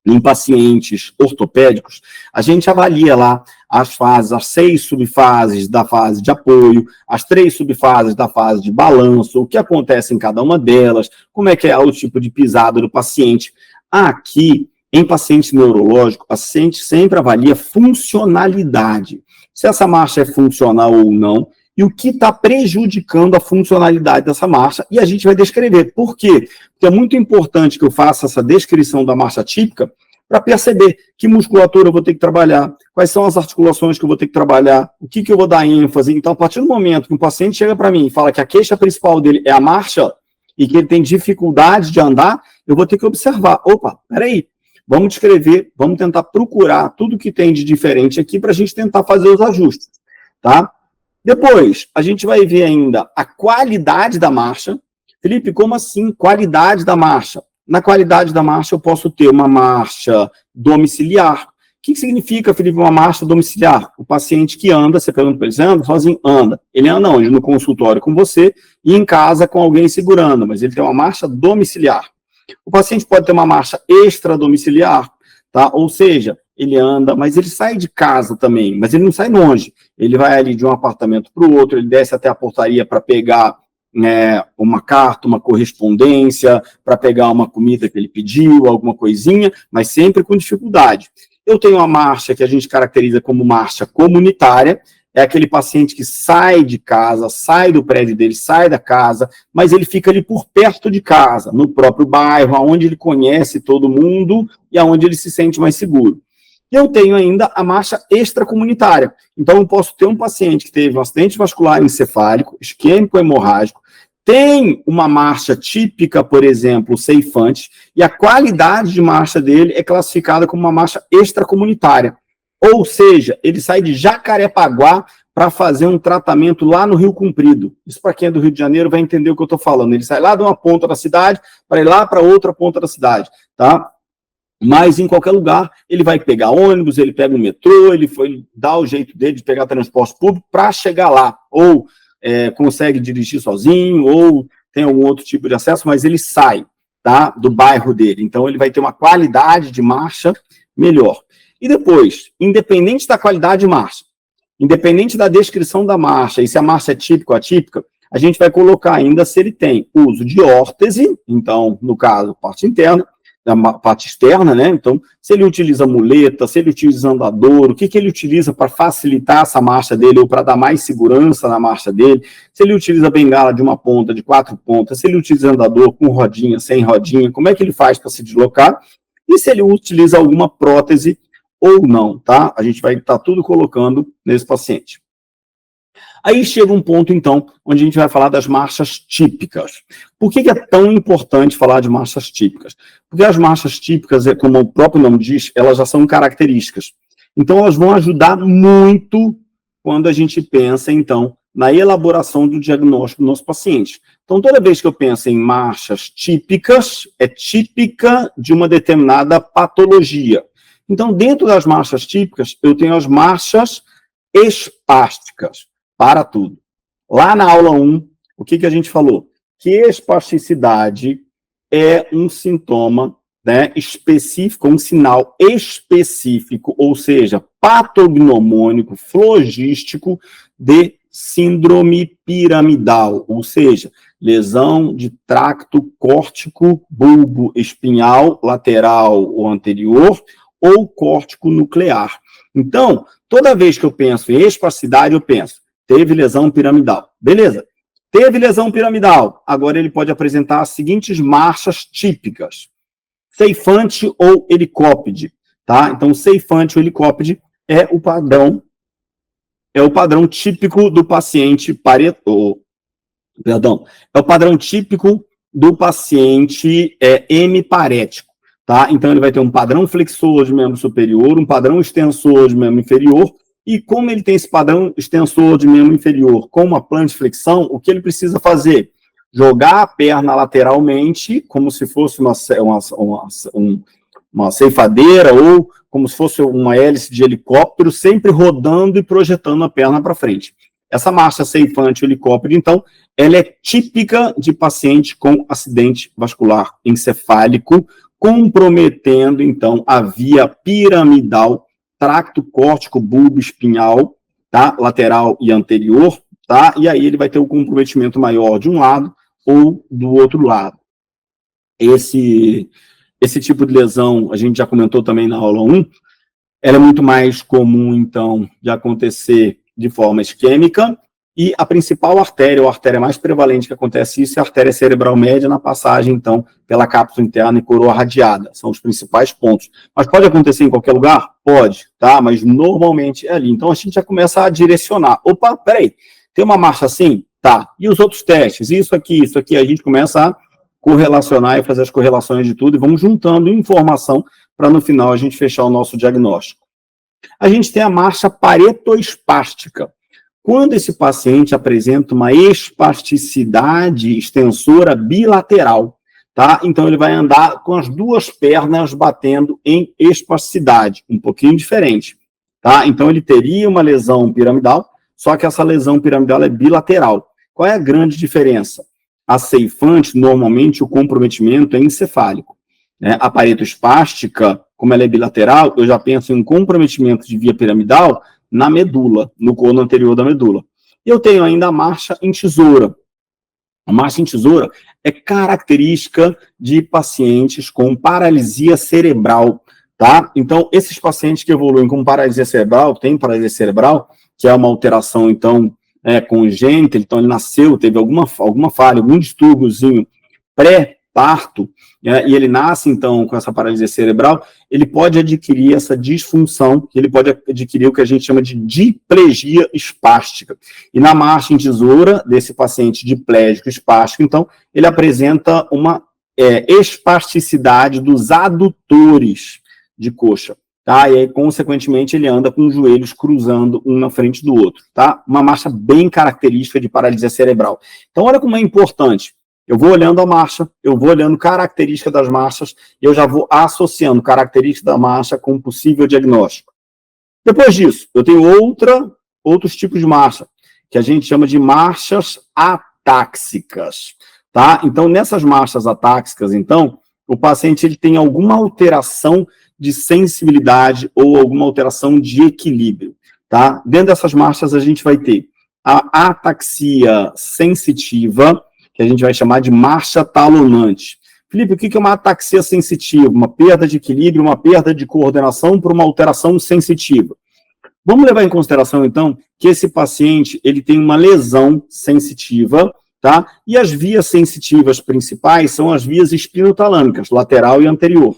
em pacientes ortopédicos, a gente avalia lá as fases, as 6 subfases da fase de apoio, as 3 subfases da fase de balanço, o que acontece em cada uma delas, como é que é o tipo de pisada do paciente. Aqui, em paciente neurológico, o paciente sempre avalia funcionalidade. Se essa marcha é funcional ou não, e o que está prejudicando a funcionalidade dessa marcha, e a gente vai descrever. Por quê? Porque é muito importante que eu faça essa descrição da marcha típica para perceber que musculatura eu vou ter que trabalhar, quais são as articulações que eu vou ter que trabalhar, o que eu vou dar ênfase. Então, a partir do momento que um paciente chega para mim e fala que a queixa principal dele é a marcha e que ele tem dificuldade de andar, eu vou ter que observar. Opa, peraí. Vamos descrever, vamos tentar procurar tudo que tem de diferente aqui para a gente tentar fazer os ajustes, tá? Depois, a gente vai ver ainda a qualidade da marcha. Felipe, como assim qualidade da marcha? Na qualidade da marcha, eu posso ter uma marcha domiciliar. O que significa, Felipe, uma marcha domiciliar? O paciente que anda, você pergunta para ele, você anda sozinho? Anda. Ele anda onde? No consultório com você e em casa com alguém segurando, mas ele tem uma marcha domiciliar. O paciente pode ter uma marcha extradomiciliar, tá? Ou seja, ele anda, mas ele sai de casa também, mas ele não sai longe. Ele vai ali de um apartamento para o outro, ele desce até a portaria para pegar uma carta, uma correspondência, para pegar uma comida que ele pediu, alguma coisinha, mas sempre com dificuldade. Eu tenho uma marcha que a gente caracteriza como marcha comunitária, é aquele paciente que sai de casa, sai do prédio dele, sai da casa, mas ele fica ali por perto de casa, no próprio bairro, onde ele conhece todo mundo e onde ele se sente mais seguro. E eu tenho ainda a marcha extracomunitária. Então, eu posso ter um paciente que teve um acidente vascular encefálico, isquêmico hemorrágico, tem uma marcha típica, por exemplo, ceifante, e a qualidade de marcha dele é classificada como uma marcha extracomunitária. Ou seja, ele sai de Jacarepaguá para fazer um tratamento lá no Rio Comprido. Isso para quem é do Rio de Janeiro vai entender o que eu estou falando. Ele sai lá de uma ponta da cidade para ir lá para outra ponta da cidade, tá? Mas em qualquer lugar, ele vai pegar ônibus, ele pega um metrô, ele dá o jeito dele de pegar transporte público para chegar lá. Ou consegue dirigir sozinho, ou tem algum outro tipo de acesso, mas ele sai, tá, do bairro dele. Então, ele vai ter uma qualidade de marcha melhor. E depois, independente da qualidade de marcha, independente da descrição da marcha, e se a marcha é típica ou atípica, a gente vai colocar ainda se ele tem uso de órtese, então, no caso, parte interna, da parte externa, né? Então, se ele utiliza muleta, se ele utiliza andador, o que ele utiliza para facilitar essa marcha dele ou para dar mais segurança na marcha dele, se ele utiliza bengala de uma ponta, de 4 pontas, se ele utiliza andador com rodinha, sem rodinha, como é que ele faz para se deslocar, e se ele utiliza alguma prótese ou não, tá? A gente vai estar tudo colocando nesse paciente. Aí chega um ponto, então, onde a gente vai falar das marchas típicas. Por que é tão importante falar de marchas típicas? Porque as marchas típicas, como o próprio nome diz, elas já são características. Então, elas vão ajudar muito quando a gente pensa, então, na elaboração do diagnóstico do nosso paciente. Então, toda vez que eu penso em marchas típicas, é típica de uma determinada patologia. Então, dentro das marchas típicas, eu tenho as marchas espásticas. Para tudo. Lá na aula 1, o que a gente falou? Que espasticidade é um sintoma, né, específico, um sinal específico, ou seja, patognomônico, flogístico de síndrome piramidal, ou seja, lesão de tracto córtico bulbo espinhal lateral ou anterior ou córtico nuclear. Então, toda vez que eu penso em espasticidade, eu penso, teve lesão piramidal. Beleza. Teve lesão piramidal. Agora ele pode apresentar as seguintes marchas típicas. Ceifante ou helicópide, tá? Então, ceifante ou helicópide é o padrão típico do paciente é o padrão típico do paciente hemiparético, tá? Então, ele vai ter um padrão flexor de membro superior, um padrão extensor de membro inferior, e como ele tem esse padrão extensor de membro inferior com uma plantiflexão, o que ele precisa fazer? Jogar a perna lateralmente, como se fosse uma ceifadeira ou como se fosse uma hélice de helicóptero, sempre rodando e projetando a perna para frente. Essa marcha ceifante helicóptero, então, ela é típica de paciente com acidente vascular encefálico, comprometendo, então, a via piramidal, tracto córtico bulbo espinhal, tá? Lateral e anterior, tá? E aí ele vai ter um comprometimento maior de um lado ou do outro lado. Esse tipo de lesão, a gente já comentou também na aula 1, ela é muito mais comum, então, de acontecer de forma isquêmica, e a principal artéria, ou a artéria mais prevalente que acontece isso, é a artéria cerebral média na passagem, então, pela cápsula interna e coroa radiada. São os principais pontos. Mas pode acontecer em qualquer lugar? Pode, tá? Mas normalmente é ali. Então, a gente já começa a direcionar. Opa, peraí, tem uma marcha assim? Tá. E os outros testes? Isso aqui, a gente começa a correlacionar e fazer as correlações de tudo, e vamos juntando informação para, no final, a gente fechar o nosso diagnóstico. A gente tem a marcha paretoespástica. Quando esse paciente apresenta uma espasticidade extensora bilateral, tá? Então, ele vai andar com as duas pernas batendo em espasticidade, um pouquinho diferente, tá? Então, ele teria uma lesão piramidal, só que essa lesão piramidal é bilateral. Qual é a grande diferença? A ceifante, normalmente, o comprometimento é encefálico, né? A paretoespástica, como ela é bilateral, eu já penso em um comprometimento de via piramidal na medula, no cono anterior da medula. E eu tenho ainda a marcha em tesoura. A marcha em tesoura é característica de pacientes com paralisia cerebral, tá? Então, esses pacientes que evoluem com paralisia cerebral, tem paralisia cerebral, que é uma alteração, então, congênita, então ele nasceu, teve alguma falha, algum distúrbiozinho pré-parto, e ele nasce, então, com essa paralisia cerebral, ele pode adquirir essa disfunção, ele pode adquirir o que a gente chama de diplegia espástica. E na marcha em tesoura, desse paciente diplégico espástico, então, ele apresenta uma espasticidade dos adutores de coxa, tá? E aí, consequentemente, ele anda com os joelhos cruzando um na frente do outro, tá? Uma marcha bem característica de paralisia cerebral. Então, olha como é importante. Eu vou olhando a marcha, eu vou olhando característica das marchas, e eu já vou associando característica da marcha com possível diagnóstico. Depois disso, eu tenho outros tipos de marcha, que a gente chama de marchas atáxicas, tá? Então, nessas marchas atáxicas, então, o paciente ele tem alguma alteração de sensibilidade ou alguma alteração de equilíbrio, tá? Dentro dessas marchas, a gente vai ter a ataxia sensitiva, que a gente vai chamar de marcha talonante. Felipe, o que é uma ataxia sensitiva? Uma perda de equilíbrio, uma perda de coordenação por uma alteração sensitiva. Vamos levar em consideração, então, que esse paciente ele tem uma lesão sensitiva, tá? E as vias sensitivas principais são as vias espinotalâmicas, lateral e anterior.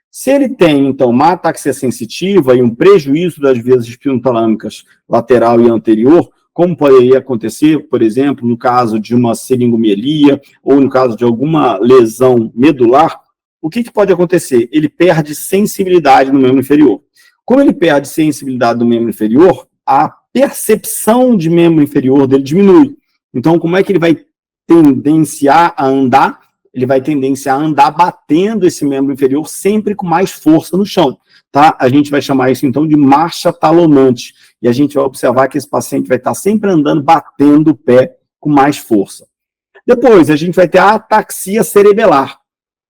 Se ele tem, então, uma ataxia sensitiva e um prejuízo das vias espinotalâmicas, lateral e anterior, como poderia acontecer, por exemplo, no caso de uma seringomielia ou no caso de alguma lesão medular, o que pode acontecer? Ele perde sensibilidade no membro inferior. Como ele perde sensibilidade do membro inferior, a percepção de membro inferior dele diminui. Então, como é que ele vai tendenciar a andar? Ele vai tendenciar a andar batendo esse membro inferior sempre com mais força no chão, tá? A gente vai chamar isso, então, de marcha talonante. E a gente vai observar que esse paciente vai estar sempre andando, batendo o pé com mais força. Depois, a gente vai ter a ataxia cerebelar.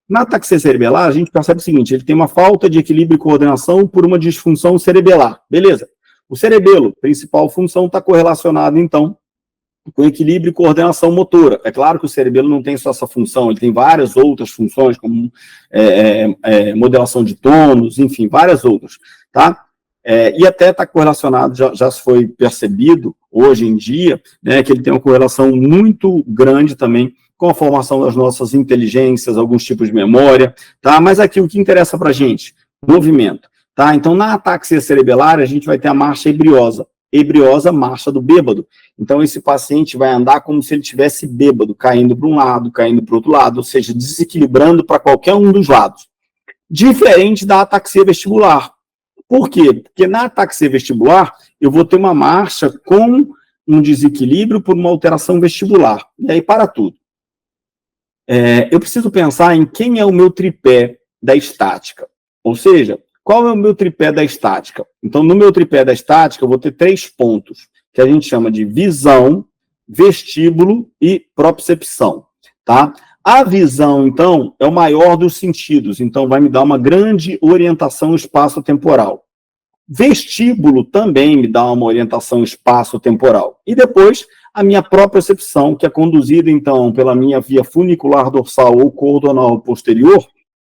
Na ataxia cerebelar, a gente percebe o seguinte, ele tem uma falta de equilíbrio e coordenação por uma disfunção cerebelar. Beleza. O cerebelo, principal função, está correlacionado, então, com equilíbrio e coordenação motora. É claro que o cerebelo não tem só essa função, ele tem várias outras funções, como modelação de tônus, enfim, várias outras, tá? E até está correlacionado, já se foi percebido hoje em dia, né, que ele tem uma correlação muito grande também com a formação das nossas inteligências, alguns tipos de memória, tá? Mas aqui o que interessa para a gente? Movimento, tá? Então, na ataxia cerebelar, a gente vai ter a marcha ebriosa. Ebriosa, marcha do bêbado. Então, esse paciente vai andar como se ele estivesse bêbado, caindo para um lado, caindo para o outro lado, ou seja, desequilibrando para qualquer um dos lados. Diferente da ataxia vestibular. Por quê? Porque na ataxia vestibular, eu vou ter uma marcha com um desequilíbrio por uma alteração vestibular. E aí, para tudo. Eu preciso pensar em quem é o meu tripé da estática. Ou seja, qual é o meu tripé da estática? Então, no meu tripé da estática, eu vou ter 3 pontos, que a gente chama de visão, vestíbulo e propriocepção, tá? A visão, então, é o maior dos sentidos, então vai me dar uma grande orientação espaço-temporal. Vestíbulo também me dá uma orientação espaço-temporal. E depois, a minha propriocepção, que é conduzida, então, pela minha via funicular dorsal ou cordonal posterior,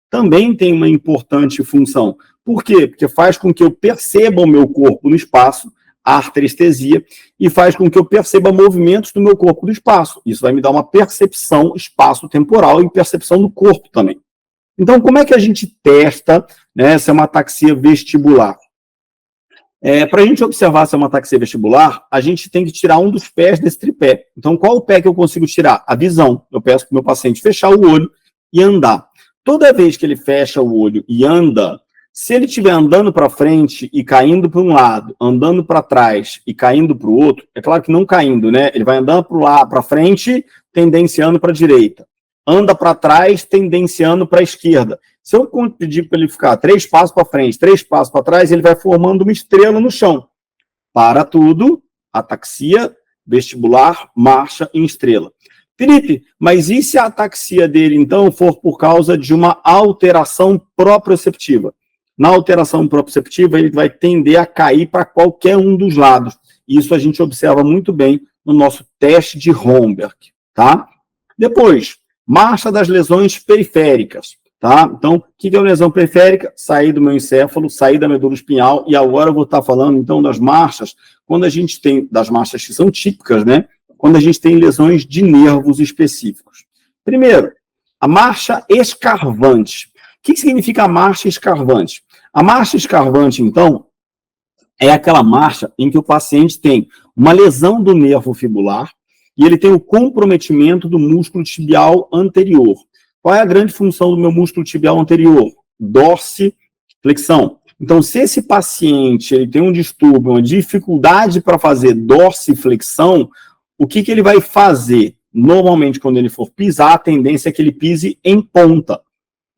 também tem uma importante função. Por quê? Porque faz com que eu perceba o meu corpo no espaço, a arterestesia, e faz com que eu perceba movimentos do meu corpo no espaço. Isso vai me dar uma percepção espaço-temporal e percepção do corpo também. Então, como é que a gente testa, né, se é uma ataxia vestibular? Para a gente observar se é uma ataxia vestibular, a gente tem que tirar um dos pés desse tripé. Então, qual o pé que eu consigo tirar? A visão. Eu peço para o meu paciente fechar o olho e andar. Toda vez que ele fecha o olho e anda, se ele estiver andando para frente e caindo para um lado, andando para trás e caindo para o outro, é claro que não caindo, né? Ele vai andando para frente, tendenciando para a direita. Anda para trás, tendenciando para a esquerda. Se eu pedir para ele ficar 3 passos para frente, 3 passos para trás, ele vai formando uma estrela no chão. Para tudo, ataxia vestibular, marcha em estrela. Felipe, mas e se a ataxia dele, então, for por causa de uma alteração proprioceptiva? Na alteração proprioceptiva, ele vai tender a cair para qualquer um dos lados. Isso a gente observa muito bem no nosso teste de Romberg, tá? Depois, marcha das lesões periféricas, tá? Então, o que é uma lesão periférica? Sair do meu encéfalo, sair da medula espinhal, e agora eu vou estar falando, então, das marchas, quando a gente tem, das marchas que são típicas, né? Quando a gente tem lesões de nervos específicos. Primeiro, a marcha escarvante. O que significa a marcha escarvante? A marcha escarvante, então, é aquela marcha em que o paciente tem uma lesão do nervo fibular e ele tem o comprometimento do músculo tibial anterior. Qual é a grande função do meu músculo tibial anterior? Dorsiflexão. Então, se esse paciente ele tem um distúrbio, uma dificuldade para fazer dorsiflexão, o que ele vai fazer? Normalmente, quando ele for pisar, a tendência é que ele pise em ponta.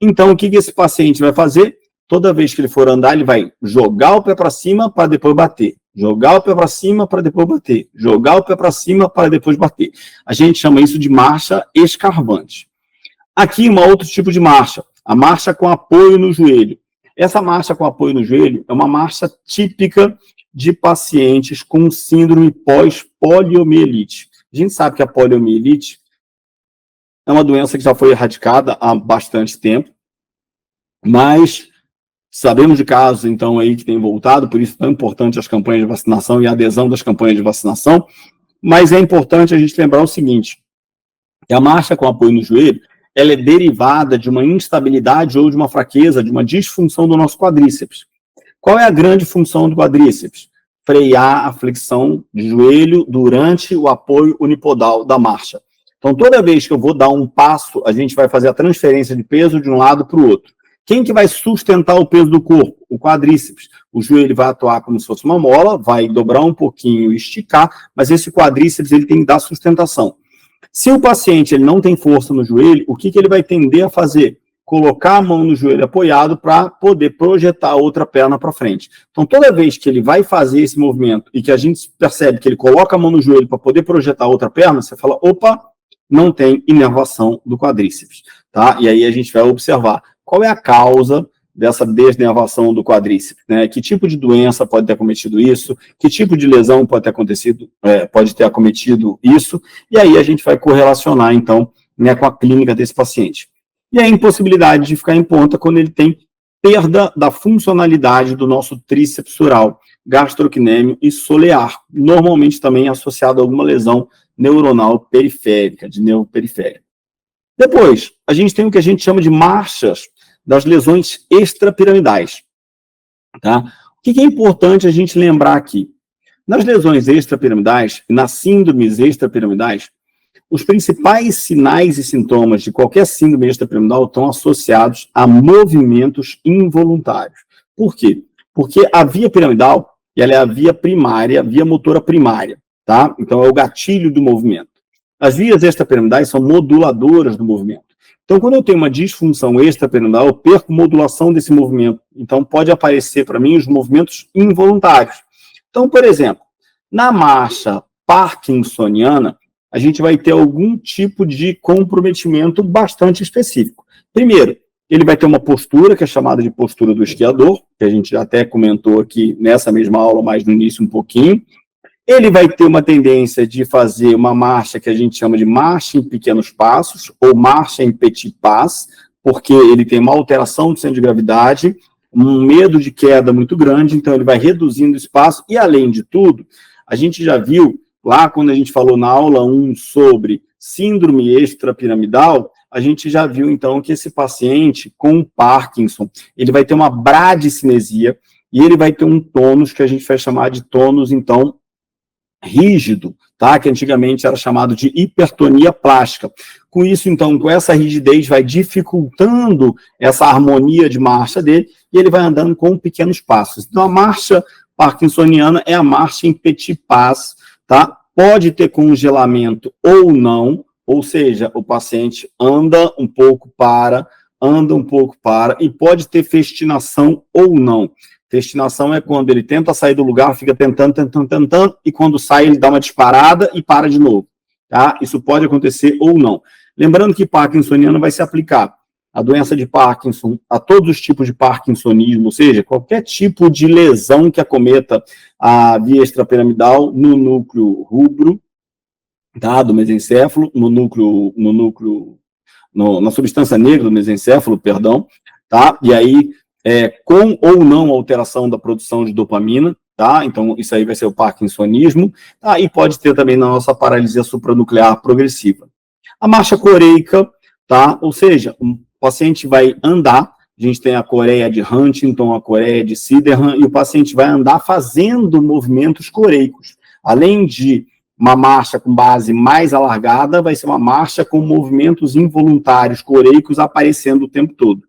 Então, o que esse paciente vai fazer? Toda vez que ele for andar, ele vai jogar o pé para cima para depois bater. Jogar o pé para cima para depois bater. Jogar o pé para cima para depois bater. A gente chama isso de marcha escarvante. Aqui, um outro tipo de marcha. A marcha com apoio no joelho. Essa marcha com apoio no joelho é uma marcha típica de pacientes com síndrome pós-poliomielite. A gente sabe que a poliomielite é uma doença que já foi erradicada há bastante tempo, mas sabemos de casos, então, aí que tem voltado, por isso é tão importante as campanhas de vacinação e a adesão das campanhas de vacinação, mas é importante a gente lembrar o seguinte, que a marcha com apoio no joelho, ela é derivada de uma instabilidade ou de uma fraqueza, de uma disfunção do nosso quadríceps. Qual é a grande função do quadríceps? Frear a flexão de joelho durante o apoio unipodal da marcha. Então, toda vez que eu vou dar um passo, a gente vai fazer a transferência de peso de um lado para o outro. Quem que vai sustentar o peso do corpo? O quadríceps. O joelho vai atuar como se fosse uma mola, vai dobrar um pouquinho e esticar, mas esse quadríceps ele tem que dar sustentação. Se o paciente ele não tem força no joelho, o que ele vai tender a fazer? Colocar a mão no joelho apoiado para poder projetar a outra perna para frente. Então, toda vez que ele vai fazer esse movimento e que a gente percebe que ele coloca a mão no joelho para poder projetar a outra perna, você fala, opa, não tem inervação do quadríceps, tá? E aí a gente vai observar qual é a causa dessa desnervação do quadríceps, né? Que tipo de doença pode ter acometido isso? Que tipo de lesão pode ter acontecido, pode ter acometido isso? E aí a gente vai correlacionar, então, né, com a clínica desse paciente. E a impossibilidade de ficar em ponta quando ele tem perda da funcionalidade do nosso tríceps sural, gastrocnêmio e solear, normalmente também associado a alguma lesão neuronal periférica, de nervo periférico. Depois, a gente tem o que a gente chama de marchas das lesões extrapiramidais. Tá? O que é importante a gente lembrar aqui? Nas lesões extrapiramidais, nas síndromes extrapiramidais, os principais sinais e sintomas de qualquer síndrome extrapiramidal estão associados a movimentos involuntários. Por quê? Porque a via piramidal, ela é a via primária, via motora primária, tá? Então é o gatilho do movimento. As vias extrapiramidais são moduladoras do movimento. Então, quando eu tenho uma disfunção extrapiramidal, eu perco modulação desse movimento. Então, pode aparecer para mim os movimentos involuntários. Então, por exemplo, na marcha parkinsoniana, a gente vai ter algum tipo de comprometimento bastante específico. Primeiro, ele vai ter uma postura, que é chamada de postura do esquiador, que a gente já até comentou aqui nessa mesma aula, mais no início um pouquinho. Ele vai ter uma tendência de fazer uma marcha que a gente chama de marcha em pequenos passos, ou marcha em petit pas, porque ele tem uma alteração do centro de gravidade, um medo de queda muito grande, então ele vai reduzindo o espaço, e além de tudo, a gente já viu, lá quando a gente falou na aula 1 sobre síndrome extrapiramidal, a gente já viu então que esse paciente com Parkinson, ele vai ter uma bradicinesia, e ele vai ter um tônus que a gente vai chamar de tônus, então, rígido, tá? Que antigamente era chamado de hipertonia plástica. Com isso, então, com essa rigidez, vai dificultando essa harmonia de marcha dele, e ele vai andando com pequenos passos. Então, a marcha parkinsoniana é a marcha em petit pas, tá? Pode ter congelamento ou não, ou seja, o paciente anda um pouco para, e pode ter festinação ou não. Festinação é quando ele tenta sair do lugar, fica tentando, e quando sai ele dá uma disparada e para de novo, tá? Isso pode acontecer ou não. Lembrando que parkinsoniano vai se aplicar a doença de Parkinson a todos os tipos de parkinsonismo, ou seja, qualquer tipo de lesão que acometa a via extrapiramidal no núcleo rubro, tá? Do mesencéfalo, na substância negra do mesencéfalo, perdão, tá? E aí, com ou não alteração da produção de dopamina, tá? Então, isso aí vai ser o parkinsonismo, tá? E pode ter também na nossa paralisia supranuclear progressiva. A marcha coreica, tá? Ou seja, o paciente vai andar, a gente tem a coreia de Huntington, a coreia de Sydenham, e o paciente vai andar fazendo movimentos coreicos. Além de uma marcha com base mais alargada, vai ser uma marcha com movimentos involuntários coreicos aparecendo o tempo todo.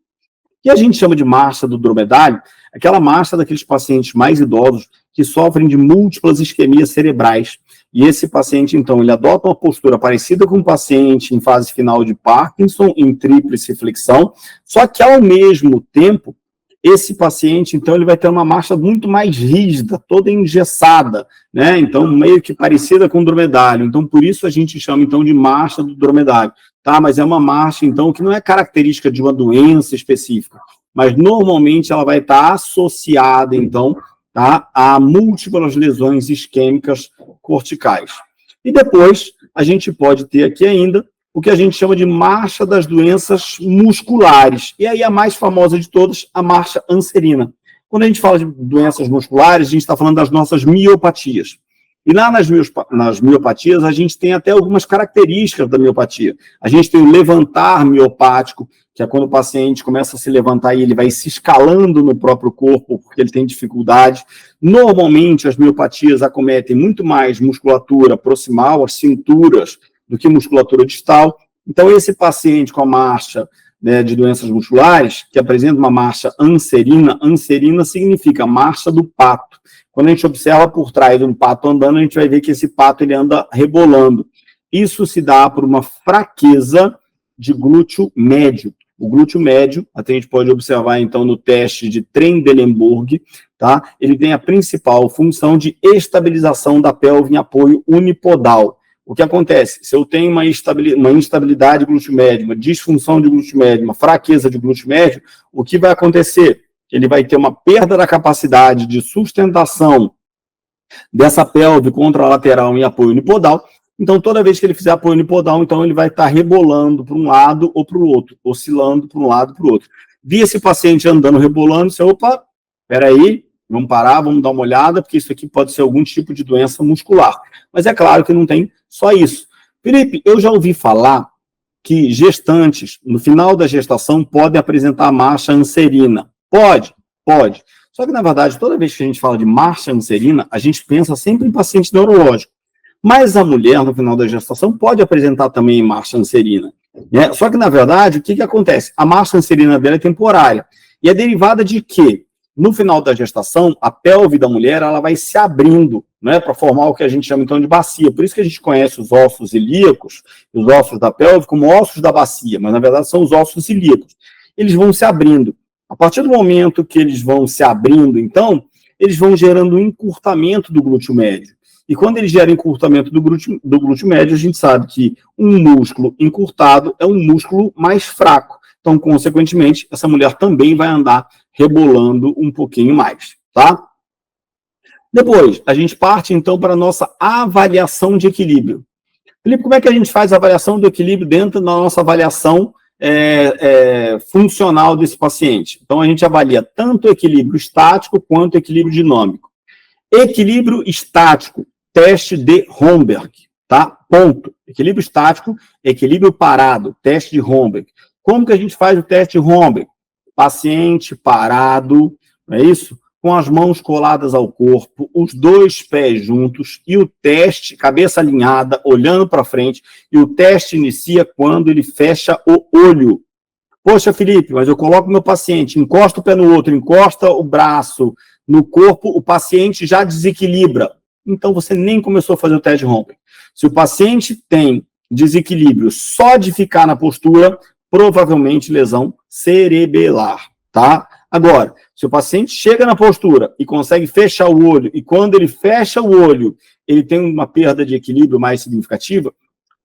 Que a gente chama de marcha do dromedário, aquela marcha daqueles pacientes mais idosos que sofrem de múltiplas isquemias cerebrais. E esse paciente, então, ele adota uma postura parecida com o paciente em fase final de Parkinson, em tríplice flexão, só que, ao mesmo tempo, esse paciente, então, ele vai ter uma marcha muito mais rígida, toda engessada, né? Então, meio que parecida com o dromedário. Então, por isso a gente chama, então, de marcha do dromedário. Tá? Mas é uma marcha, então, que não é característica de uma doença específica, mas normalmente ela vai estar associada, então, tá, a múltiplas lesões isquêmicas corticais. E depois, a gente pode ter aqui ainda o que a gente chama de marcha das doenças musculares. E aí a mais famosa de todas, a marcha anserina. Quando a gente fala de doenças musculares, a gente está falando das nossas miopatias. E lá nas miopatias, a gente tem até algumas características da miopatia. A gente tem o levantar miopático, que é quando o paciente começa a se levantar e ele vai se escalando no próprio corpo, porque ele tem dificuldade. Normalmente, as miopatias acometem muito mais musculatura proximal, as cinturas, do que musculatura distal. Então, esse paciente com a marcha, né, de doenças musculares, que apresenta uma marcha anserina significa marcha do pato. Quando a gente observa por trás de um pato andando, a gente vai ver que esse pato ele anda rebolando. Isso se dá por uma fraqueza de glúteo médio. O glúteo médio, até a gente pode observar, então, no teste de Trendelenburg, tá? Ele tem a principal função de estabilização da pelve em apoio unipodal. o que acontece? Se eu tenho uma instabilidade de glúteo médio, uma disfunção de glúteo médio, uma fraqueza de glúteo médio, o que vai acontecer? Ele vai ter uma perda da capacidade de sustentação dessa pelve contralateral em apoio unipodal. Então, toda vez que ele fizer apoio unipodal, então ele vai estar rebolando para um lado ou para o outro, oscilando para um lado para o outro. Vi esse paciente andando, rebolando, disse, opa, peraí, vamos parar, vamos dar uma olhada, porque isso aqui pode ser algum tipo de doença muscular. Mas é claro que não tem só isso. Felipe, eu já ouvi falar que gestantes, no final da gestação, podem apresentar marcha anserina. Pode. Só que, na verdade, toda vez que a gente fala de marcha anserina, a gente pensa sempre em paciente neurológico. Mas a mulher, no final da gestação, pode apresentar também marcha anserina. Né? Só que, na verdade, o que acontece? A marcha anserina dela é temporária. E é derivada de quê? No final da gestação, a pelve da mulher ela vai se abrindo, né, para formar o que a gente chama então de bacia. Por isso que a gente conhece os ossos ilíacos, os ossos da pelve, como ossos da bacia, mas na verdade são os ossos ilíacos. Eles vão se abrindo. A partir do momento que eles vão se abrindo, então, eles vão gerando um encurtamento do glúteo médio. E quando eles geram encurtamento do glúteo médio, a gente sabe que um músculo encurtado é um músculo mais fraco. Então, consequentemente, essa mulher também vai andar rebolando um pouquinho mais, tá? Depois, a gente parte, então, para a nossa avaliação de equilíbrio. Felipe, como é que a gente faz a avaliação do equilíbrio dentro da nossa avaliação funcional desse paciente? Então, a gente avalia tanto o equilíbrio estático quanto o equilíbrio dinâmico. Equilíbrio estático, teste de Romberg, tá? Ponto. Equilíbrio estático, equilíbrio parado, teste de Romberg. Como que a gente faz o teste de Romberg? Paciente parado, não é isso? Com as mãos coladas ao corpo, os dois pés juntos e o teste, cabeça alinhada, olhando para frente, e o teste inicia quando ele fecha o olho. Poxa, Felipe, mas eu coloco meu paciente, encosta o pé no outro, encosta o braço no corpo, o paciente já desequilibra. Então você nem começou a fazer o teste de Romberg. Se o paciente tem desequilíbrio só de ficar na postura, provavelmente lesão cerebelar, tá? Agora, se o paciente chega na postura e consegue fechar o olho, e quando ele fecha o olho, ele tem uma perda de equilíbrio mais significativa,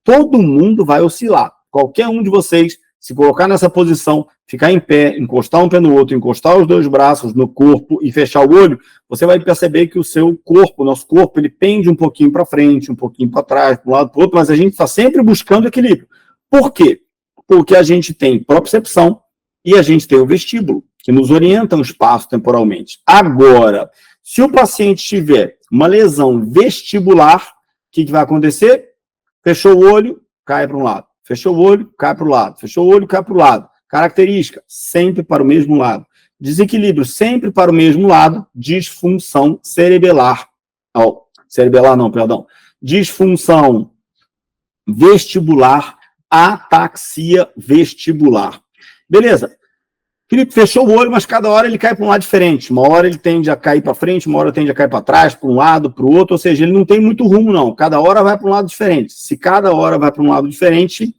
todo mundo vai oscilar. Qualquer um de vocês, se colocar nessa posição, ficar em pé, encostar um pé no outro, encostar os dois braços no corpo e fechar o olho, você vai perceber que o seu corpo, o nosso corpo, ele pende um pouquinho para frente, um pouquinho para trás, para um lado, para o outro, mas a gente está sempre buscando equilíbrio. Por quê? Porque a gente tem propriocepção e a gente tem o vestíbulo, que nos orientam espaço-temporalmente. Agora, se o paciente tiver uma lesão vestibular, o que vai acontecer? Fechou o olho, cai para um lado. Fechou o olho, cai para o lado. Fechou o olho, cai para o lado. Característica, sempre para o mesmo lado. Desequilíbrio, sempre para o mesmo lado. Disfunção cerebelar. Cerebelar não, perdão. Disfunção vestibular, ataxia vestibular. Beleza. Felipe fechou o olho, mas cada hora ele cai para um lado diferente. Uma hora ele tende a cair para frente, uma hora tende a cair para trás, para um lado, para o outro. Ou seja, ele não tem muito rumo, não. Cada hora vai para um lado diferente. Se cada hora vai para um lado diferente,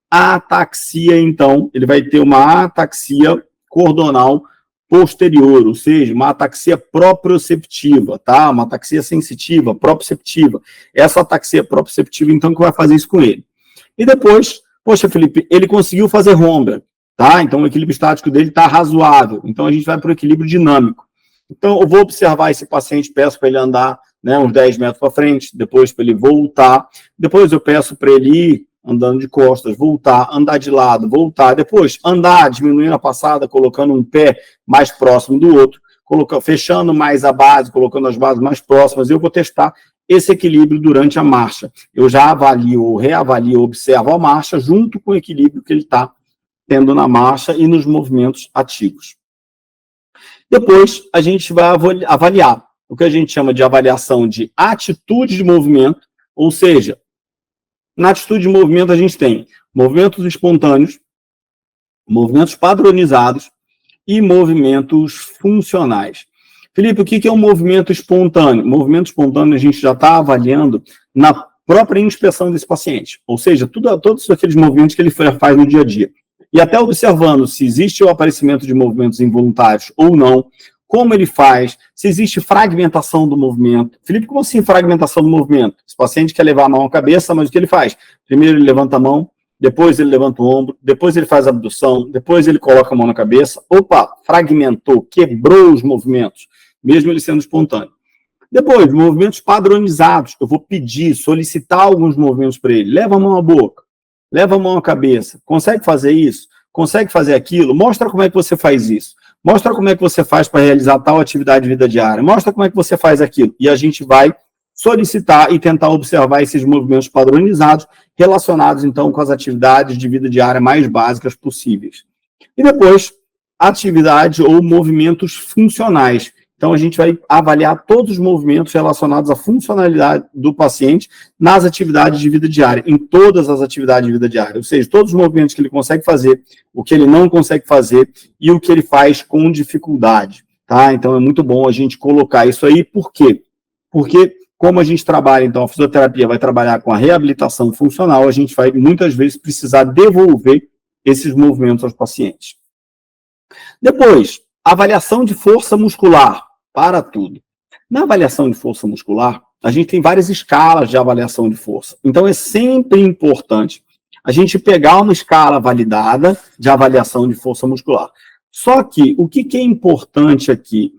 a ataxia, então, ele vai ter uma ataxia cordonal posterior, ou seja, uma ataxia proprioceptiva, tá? Uma ataxia sensitiva, proprioceptiva. Essa ataxia proprioceptiva, então, que vai fazer isso com ele. E depois, poxa, Felipe, ele conseguiu fazer Romberg, tá? Então, o equilíbrio estático dele está razoável. Então, a gente vai para o equilíbrio dinâmico. Então, eu vou observar esse paciente, peço para ele andar, né, uns 10 metros para frente, depois para ele voltar, depois eu peço para ele ir andando de costas, voltar, andar de lado, voltar, depois andar, diminuindo a passada, colocando um pé mais próximo do outro, fechando mais a base, colocando as bases mais próximas, eu vou testar esse equilíbrio durante a marcha. Eu já avalio, reavalio, observo a marcha junto com o equilíbrio que ele está tendo na marcha e nos movimentos ativos. Depois, a gente vai avaliar o que a gente chama de avaliação de atitude de movimento, ou seja, na atitude de movimento a gente tem movimentos espontâneos, movimentos padronizados e movimentos funcionais. Felipe, o que é um movimento espontâneo? Movimento espontâneo a gente já está avaliando na própria inspeção desse paciente, ou seja, todos aqueles movimentos que ele faz no dia a dia. E até observando se existe o aparecimento de movimentos involuntários ou não, como ele faz, se existe fragmentação do movimento. Felipe, como assim fragmentação do movimento? Esse paciente quer levar a mão à cabeça, mas o que ele faz? Primeiro ele levanta a mão, depois ele levanta o ombro, depois ele faz a abdução, depois ele coloca a mão na cabeça. Opa, fragmentou, quebrou os movimentos, mesmo ele sendo espontâneo. Depois, movimentos padronizados. Eu vou pedir, solicitar alguns movimentos para ele. Leva a mão à boca, leva a mão à cabeça. Consegue fazer isso? Consegue fazer aquilo? Mostra como é que você faz isso. Mostra como é que você faz para realizar tal atividade de vida diária. Mostra como é que você faz aquilo. E a gente vai solicitar e tentar observar esses movimentos padronizados relacionados, então, com as atividades de vida diária mais básicas possíveis. E depois, atividades ou movimentos funcionais. Então, a gente vai avaliar todos os movimentos relacionados à funcionalidade do paciente nas atividades de vida diária, em todas as atividades de vida diária. Ou seja, todos os movimentos que ele consegue fazer, o que ele não consegue fazer e o que ele faz com dificuldade. Tá? Então, é muito bom a gente colocar isso aí. Por quê? Porque, como a gente trabalha, então, a fisioterapia vai trabalhar com a reabilitação funcional, a gente vai, muitas vezes, precisar devolver esses movimentos aos pacientes. Depois, avaliação de força muscular, para tudo. Na avaliação de força muscular, a gente tem várias escalas de avaliação de força. Então, é sempre importante a gente pegar uma escala validada de avaliação de força muscular. Só que, o que é importante aqui?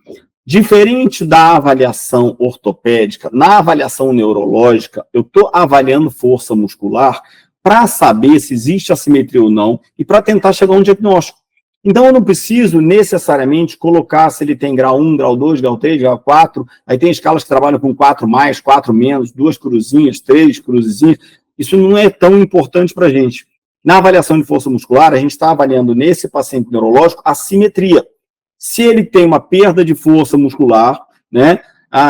Diferente da avaliação ortopédica, na avaliação neurológica, eu estou avaliando força muscular para saber se existe assimetria ou não e para tentar chegar a um diagnóstico. Então, eu não preciso necessariamente colocar se ele tem grau 1, grau 2, grau 3, grau 4. Aí tem escalas que trabalham com 4 mais, 4 menos, 2 cruzinhas, 3 cruzinhas. Isso não é tão importante para a gente. Na avaliação de força muscular, a gente está avaliando nesse paciente neurológico a simetria. Se ele tem uma perda de força muscular, né?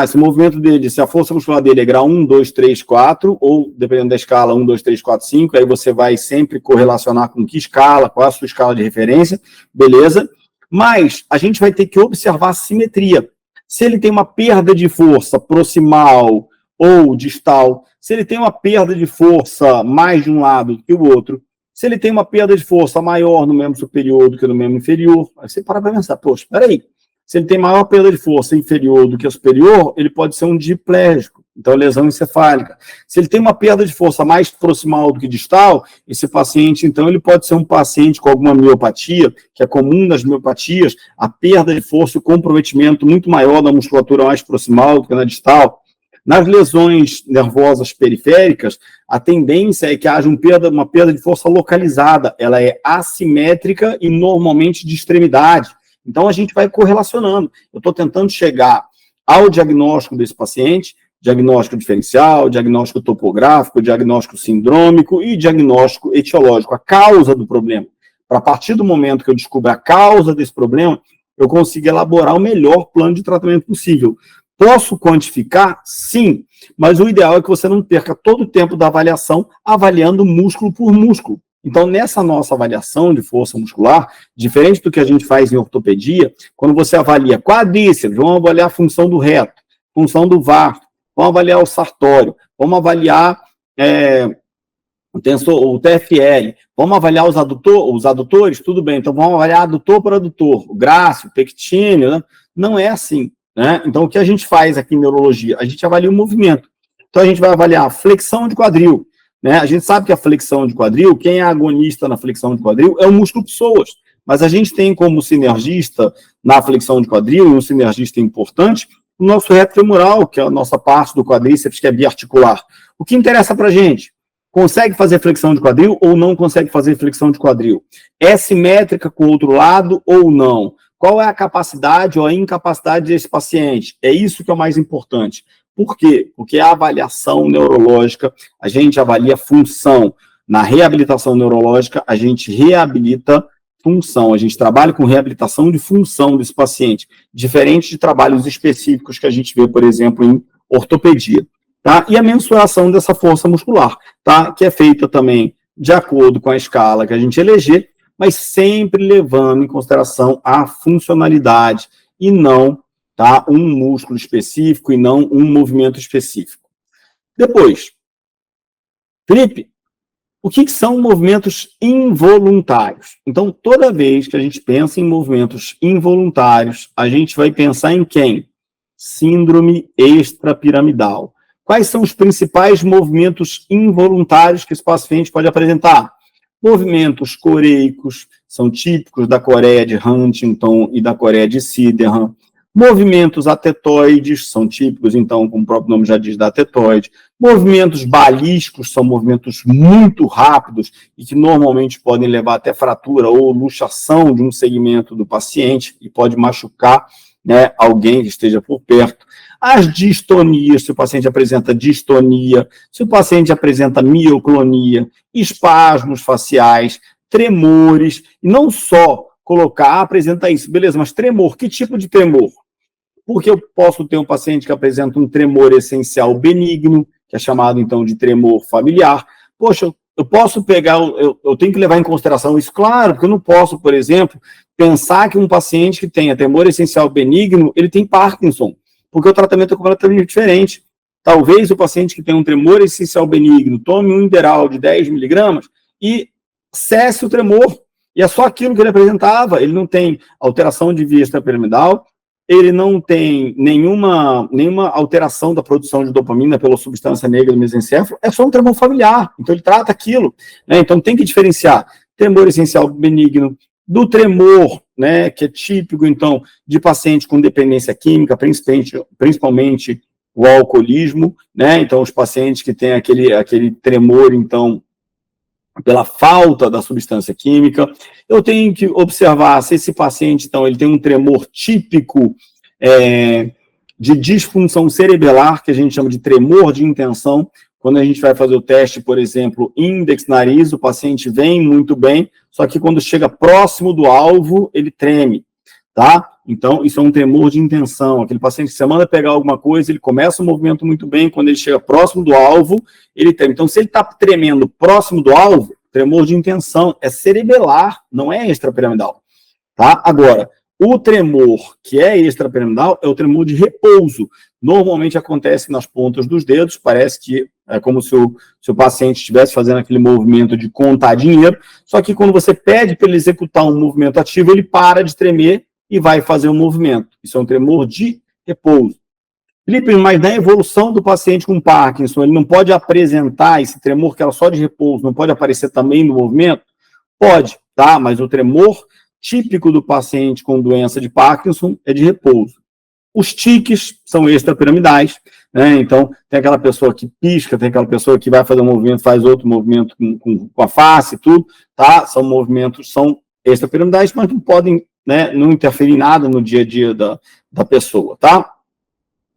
Esse movimento dele, se a força muscular dele é grau 1, 2, 3, 4, ou dependendo da escala, 1, 2, 3, 4, 5, aí você vai sempre correlacionar com que escala, qual é a sua escala de referência, beleza? Mas a gente vai ter que observar a simetria. Se ele tem uma perda de força proximal ou distal, se ele tem uma perda de força mais de um lado do que o outro, se ele tem uma perda de força maior no membro superior do que no membro inferior, aí você para pensar, poxa, espera aí. Se ele tem maior perda de força inferior do que a superior, ele pode ser um diplégico, então lesão encefálica. Se ele tem uma perda de força mais proximal do que distal, esse paciente, então, ele pode ser um paciente com alguma miopatia, que é comum nas miopatias, a perda de força e o comprometimento muito maior da musculatura mais proximal do que na distal. Nas lesões nervosas periféricas, a tendência é que haja uma perda de força localizada, ela é assimétrica e normalmente de extremidade. Então, a gente vai correlacionando. Eu estou tentando chegar ao diagnóstico desse paciente, diagnóstico diferencial, diagnóstico topográfico, diagnóstico sindrômico e diagnóstico etiológico, a causa do problema. Para a partir do momento que eu descubro a causa desse problema, eu consigo elaborar o melhor plano de tratamento possível. Posso quantificar? Sim, mas o ideal é que você não perca todo o tempo da avaliação avaliando músculo por músculo. Então, nessa nossa avaliação de força muscular, diferente do que a gente faz em ortopedia, quando você avalia quadríceps, vamos avaliar a função do reto, função do vasto, vamos avaliar o sartório, vamos avaliar o TFL, vamos avaliar os adutores, tudo bem, então vamos avaliar adutor por adutor, o grácil, o pectíneo, né? Não é assim, né? Então, o que a gente faz aqui em neurologia? A gente avalia o movimento. Então, a gente vai avaliar a flexão de quadril, né? A gente sabe que a flexão de quadril, quem é agonista na flexão de quadril é o músculo psoas, mas a gente tem como sinergista na flexão de quadril, um sinergista importante, o nosso reto femoral, que é a nossa parte do quadríceps, que é biarticular. O que interessa para a gente? Consegue fazer flexão de quadril ou não consegue fazer flexão de quadril? É simétrica com o outro lado ou não? Qual é a capacidade ou a incapacidade desse paciente? É isso que é o mais importante. Por quê? Porque a avaliação neurológica, a gente avalia função. Na reabilitação neurológica, a gente reabilita função. A gente trabalha com reabilitação de função desse paciente, diferente de trabalhos específicos que a gente vê, por exemplo, em ortopedia. Tá? E a mensuração dessa força muscular, tá? Que é feita também de acordo com a escala que a gente eleger, mas sempre levando em consideração a funcionalidade e não, tá, um músculo específico e não um movimento específico. Depois, Felipe, O que são movimentos involuntários? Então, toda vez que a gente pensa em movimentos involuntários, a gente vai pensar em quem? Síndrome extrapiramidal. Quais são os principais movimentos involuntários que esse paciente pode apresentar? Movimentos coreicos, são típicos da Coreia de Huntington e da Coreia de Sydenham. Movimentos atetoides, são típicos, então, como o próprio nome já diz, da atetoide. Movimentos balísticos, são movimentos muito rápidos e que normalmente podem levar até fratura ou luxação de um segmento do paciente e pode machucar, né, alguém que esteja por perto. As distonias, se o paciente apresenta distonia, se o paciente apresenta mioclonia, espasmos faciais, tremores, e não só colocar, apresenta isso, beleza, mas tremor, que tipo de tremor? Porque eu posso ter um paciente que apresenta um tremor essencial benigno, que é chamado, então, de tremor familiar. Poxa, eu posso pegar, eu tenho que levar em consideração isso, claro, porque eu não posso, por exemplo, pensar que um paciente que tenha tremor essencial benigno, ele tem Parkinson, porque o tratamento é completamente diferente. Talvez o paciente que tem um tremor essencial benigno tome um Inderal de 10 miligramas e cesse o tremor, e é só aquilo que ele apresentava, ele não tem alteração de via extrapiramidal, ele não tem nenhuma alteração da produção de dopamina pela substância negra do mesencéfalo, é só um tremor familiar, então ele trata aquilo, né? Então tem que diferenciar tremor essencial benigno do tremor, né, que é típico, então, de paciente com dependência química, principalmente o alcoolismo, né? Então os pacientes que têm aquele tremor, então, pela falta da substância química. Eu tenho que observar se esse paciente, então, ele tem um tremor típico de disfunção cerebelar, que a gente chama de tremor de intenção. Quando a gente vai fazer o teste, por exemplo, índex-nariz, o paciente vem muito bem, só que quando chega próximo do alvo, ele treme, tá? Então, isso é um tremor de intenção. Aquele paciente que você manda pegar alguma coisa, ele começa o movimento muito bem, quando ele chega próximo do alvo, ele treme. Então, se ele está tremendo próximo do alvo, tremor de intenção é cerebelar, não é extrapiramidal, tá? Agora, o tremor que é extrapiramidal é o tremor de repouso. Normalmente acontece nas pontas dos dedos, parece que é como se o paciente estivesse fazendo aquele movimento de contar dinheiro, só que quando você pede para ele executar um movimento ativo, ele para de tremer e vai fazer um movimento. Isso é um tremor de repouso. Felipe, mas na evolução do paciente com Parkinson, ele não pode apresentar esse tremor que era só de repouso, não pode aparecer também no movimento? Pode, tá? Mas o tremor típico do paciente com doença de Parkinson é de repouso. Os tiques são extrapiramidais, né? Então, tem aquela pessoa que pisca, tem aquela pessoa que vai fazer um movimento, faz outro movimento com a face e tudo, tá? São movimentos, são extrapiramidais, mas não podem, né, não interferir em nada no dia a dia da pessoa, tá?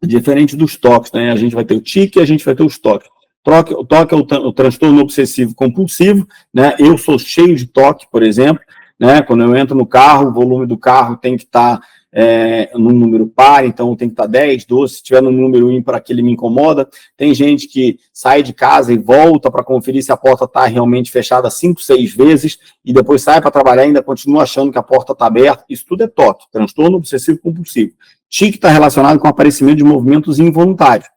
Diferente dos toques, né? A gente vai ter o tique e a gente vai ter os toques. O toque é o transtorno obsessivo compulsivo, né? Eu sou cheio de toque, por exemplo, né? Quando eu entro no carro, o volume do carro tem que estar num número par, então tem que estar 10, 12, se tiver num número ímpar, aquele me incomoda. Tem gente que sai de casa e volta para conferir se a porta está realmente fechada 5, 6 vezes, e depois sai para trabalhar e ainda continua achando que a porta está aberta. Isso tudo é toque, transtorno obsessivo compulsivo. Tique está relacionado com o aparecimento de movimentos involuntários.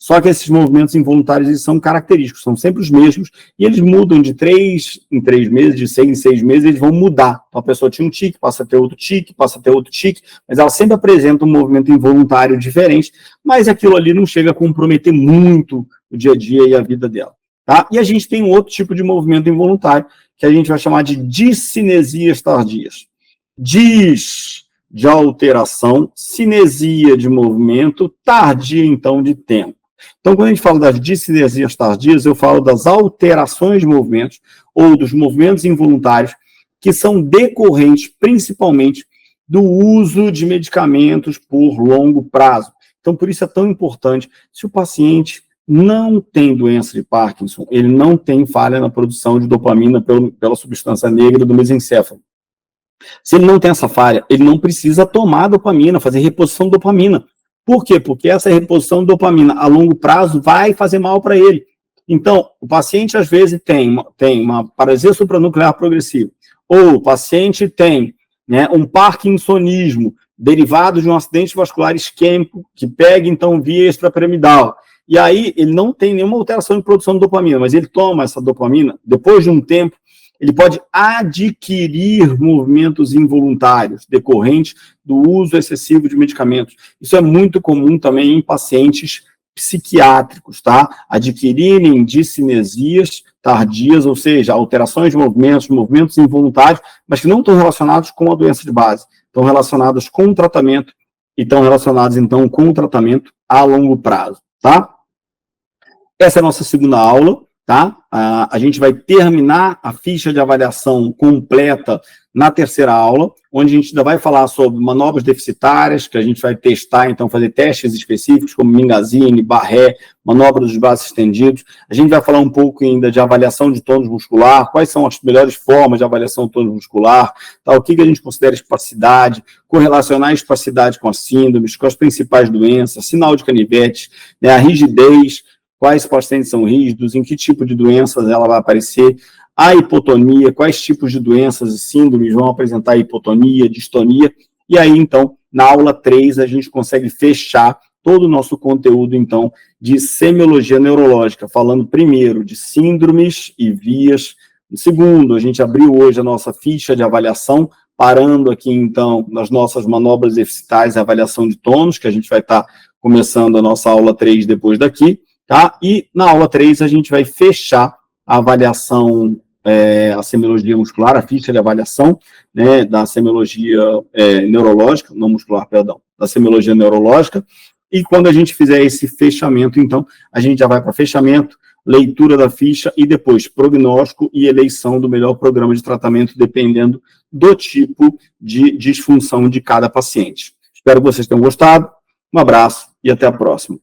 Só que esses movimentos involuntários eles são característicos, são sempre os mesmos, e eles mudam de 3 em 3 meses, de 6 em 6 meses, eles vão mudar. Então a pessoa tinha um tique, passa a ter outro tique, passa a ter outro tique, mas ela sempre apresenta um movimento involuntário diferente, mas aquilo ali não chega a comprometer muito o dia a dia e a vida dela. Tá? E a gente tem um outro tipo de movimento involuntário, que a gente vai chamar de discinesias tardias. De alteração, cinesia de movimento, tardia, então, de tempo. Então, quando a gente fala das discinesias tardias, eu falo das alterações de movimentos ou dos movimentos involuntários que são decorrentes, principalmente, do uso de medicamentos por longo prazo. Então, por isso é tão importante, se o paciente não tem doença de Parkinson, ele não tem falha na produção de dopamina pela substância negra do mesencéfalo. Se ele não tem essa falha, ele não precisa tomar dopamina, fazer reposição de dopamina. Por quê? Porque essa reposição de dopamina a longo prazo vai fazer mal para ele. Então, o paciente às vezes tem uma paralisia supranuclear progressiva, ou o paciente tem, né, um parkinsonismo derivado de um acidente vascular isquêmico que pega, então, via extrapiramidal. e aí ele não tem nenhuma alteração de produção de dopamina, mas ele toma essa dopamina, depois de um tempo, ele pode adquirir movimentos involuntários decorrentes do uso excessivo de medicamentos. Isso é muito comum também em pacientes psiquiátricos, tá? Adquirirem discinesias tardias, ou seja, alterações de movimentos involuntários, mas que não estão relacionados com a doença de base, estão relacionados com o tratamento e estão relacionados, então, com o tratamento a longo prazo, tá? Essa é a nossa segunda aula, tá? A gente vai terminar a ficha de avaliação completa na terceira aula, onde a gente ainda vai falar sobre manobras deficitárias, que a gente vai testar, então, fazer testes específicos, como Mingazine, Barré, manobra dos braços estendidos. A gente vai falar um pouco ainda de avaliação de tônus muscular, quais são as melhores formas de avaliação de tônus muscular, tá? O que a gente considera espasticidade, correlacionar a espasticidade com as síndromes, com as principais doenças, sinal de canivete, né, a rigidez, quais pacientes são rígidos, em que tipo de doenças ela vai aparecer, a hipotonia, quais tipos de doenças e síndromes vão apresentar hipotonia, distonia, e aí, então, na aula 3, a gente consegue fechar todo o nosso conteúdo, então, de semiologia neurológica, falando primeiro de síndromes e vias. Segundo, a gente abriu hoje a nossa ficha de avaliação, parando aqui, então, nas nossas manobras exercitais e avaliação de tônus, que a gente vai estar começando a nossa aula 3 depois daqui, tá? E na aula 3 a gente vai fechar a avaliação, a semiologia muscular, a ficha de avaliação, né, da semiologia neurológica, não muscular, perdão, da semiologia neurológica, e quando a gente fizer esse fechamento, então, a gente já vai para fechamento, leitura da ficha e depois prognóstico e eleição do melhor programa de tratamento, dependendo do tipo de disfunção de cada paciente. Espero que vocês tenham gostado, um abraço e até a próxima.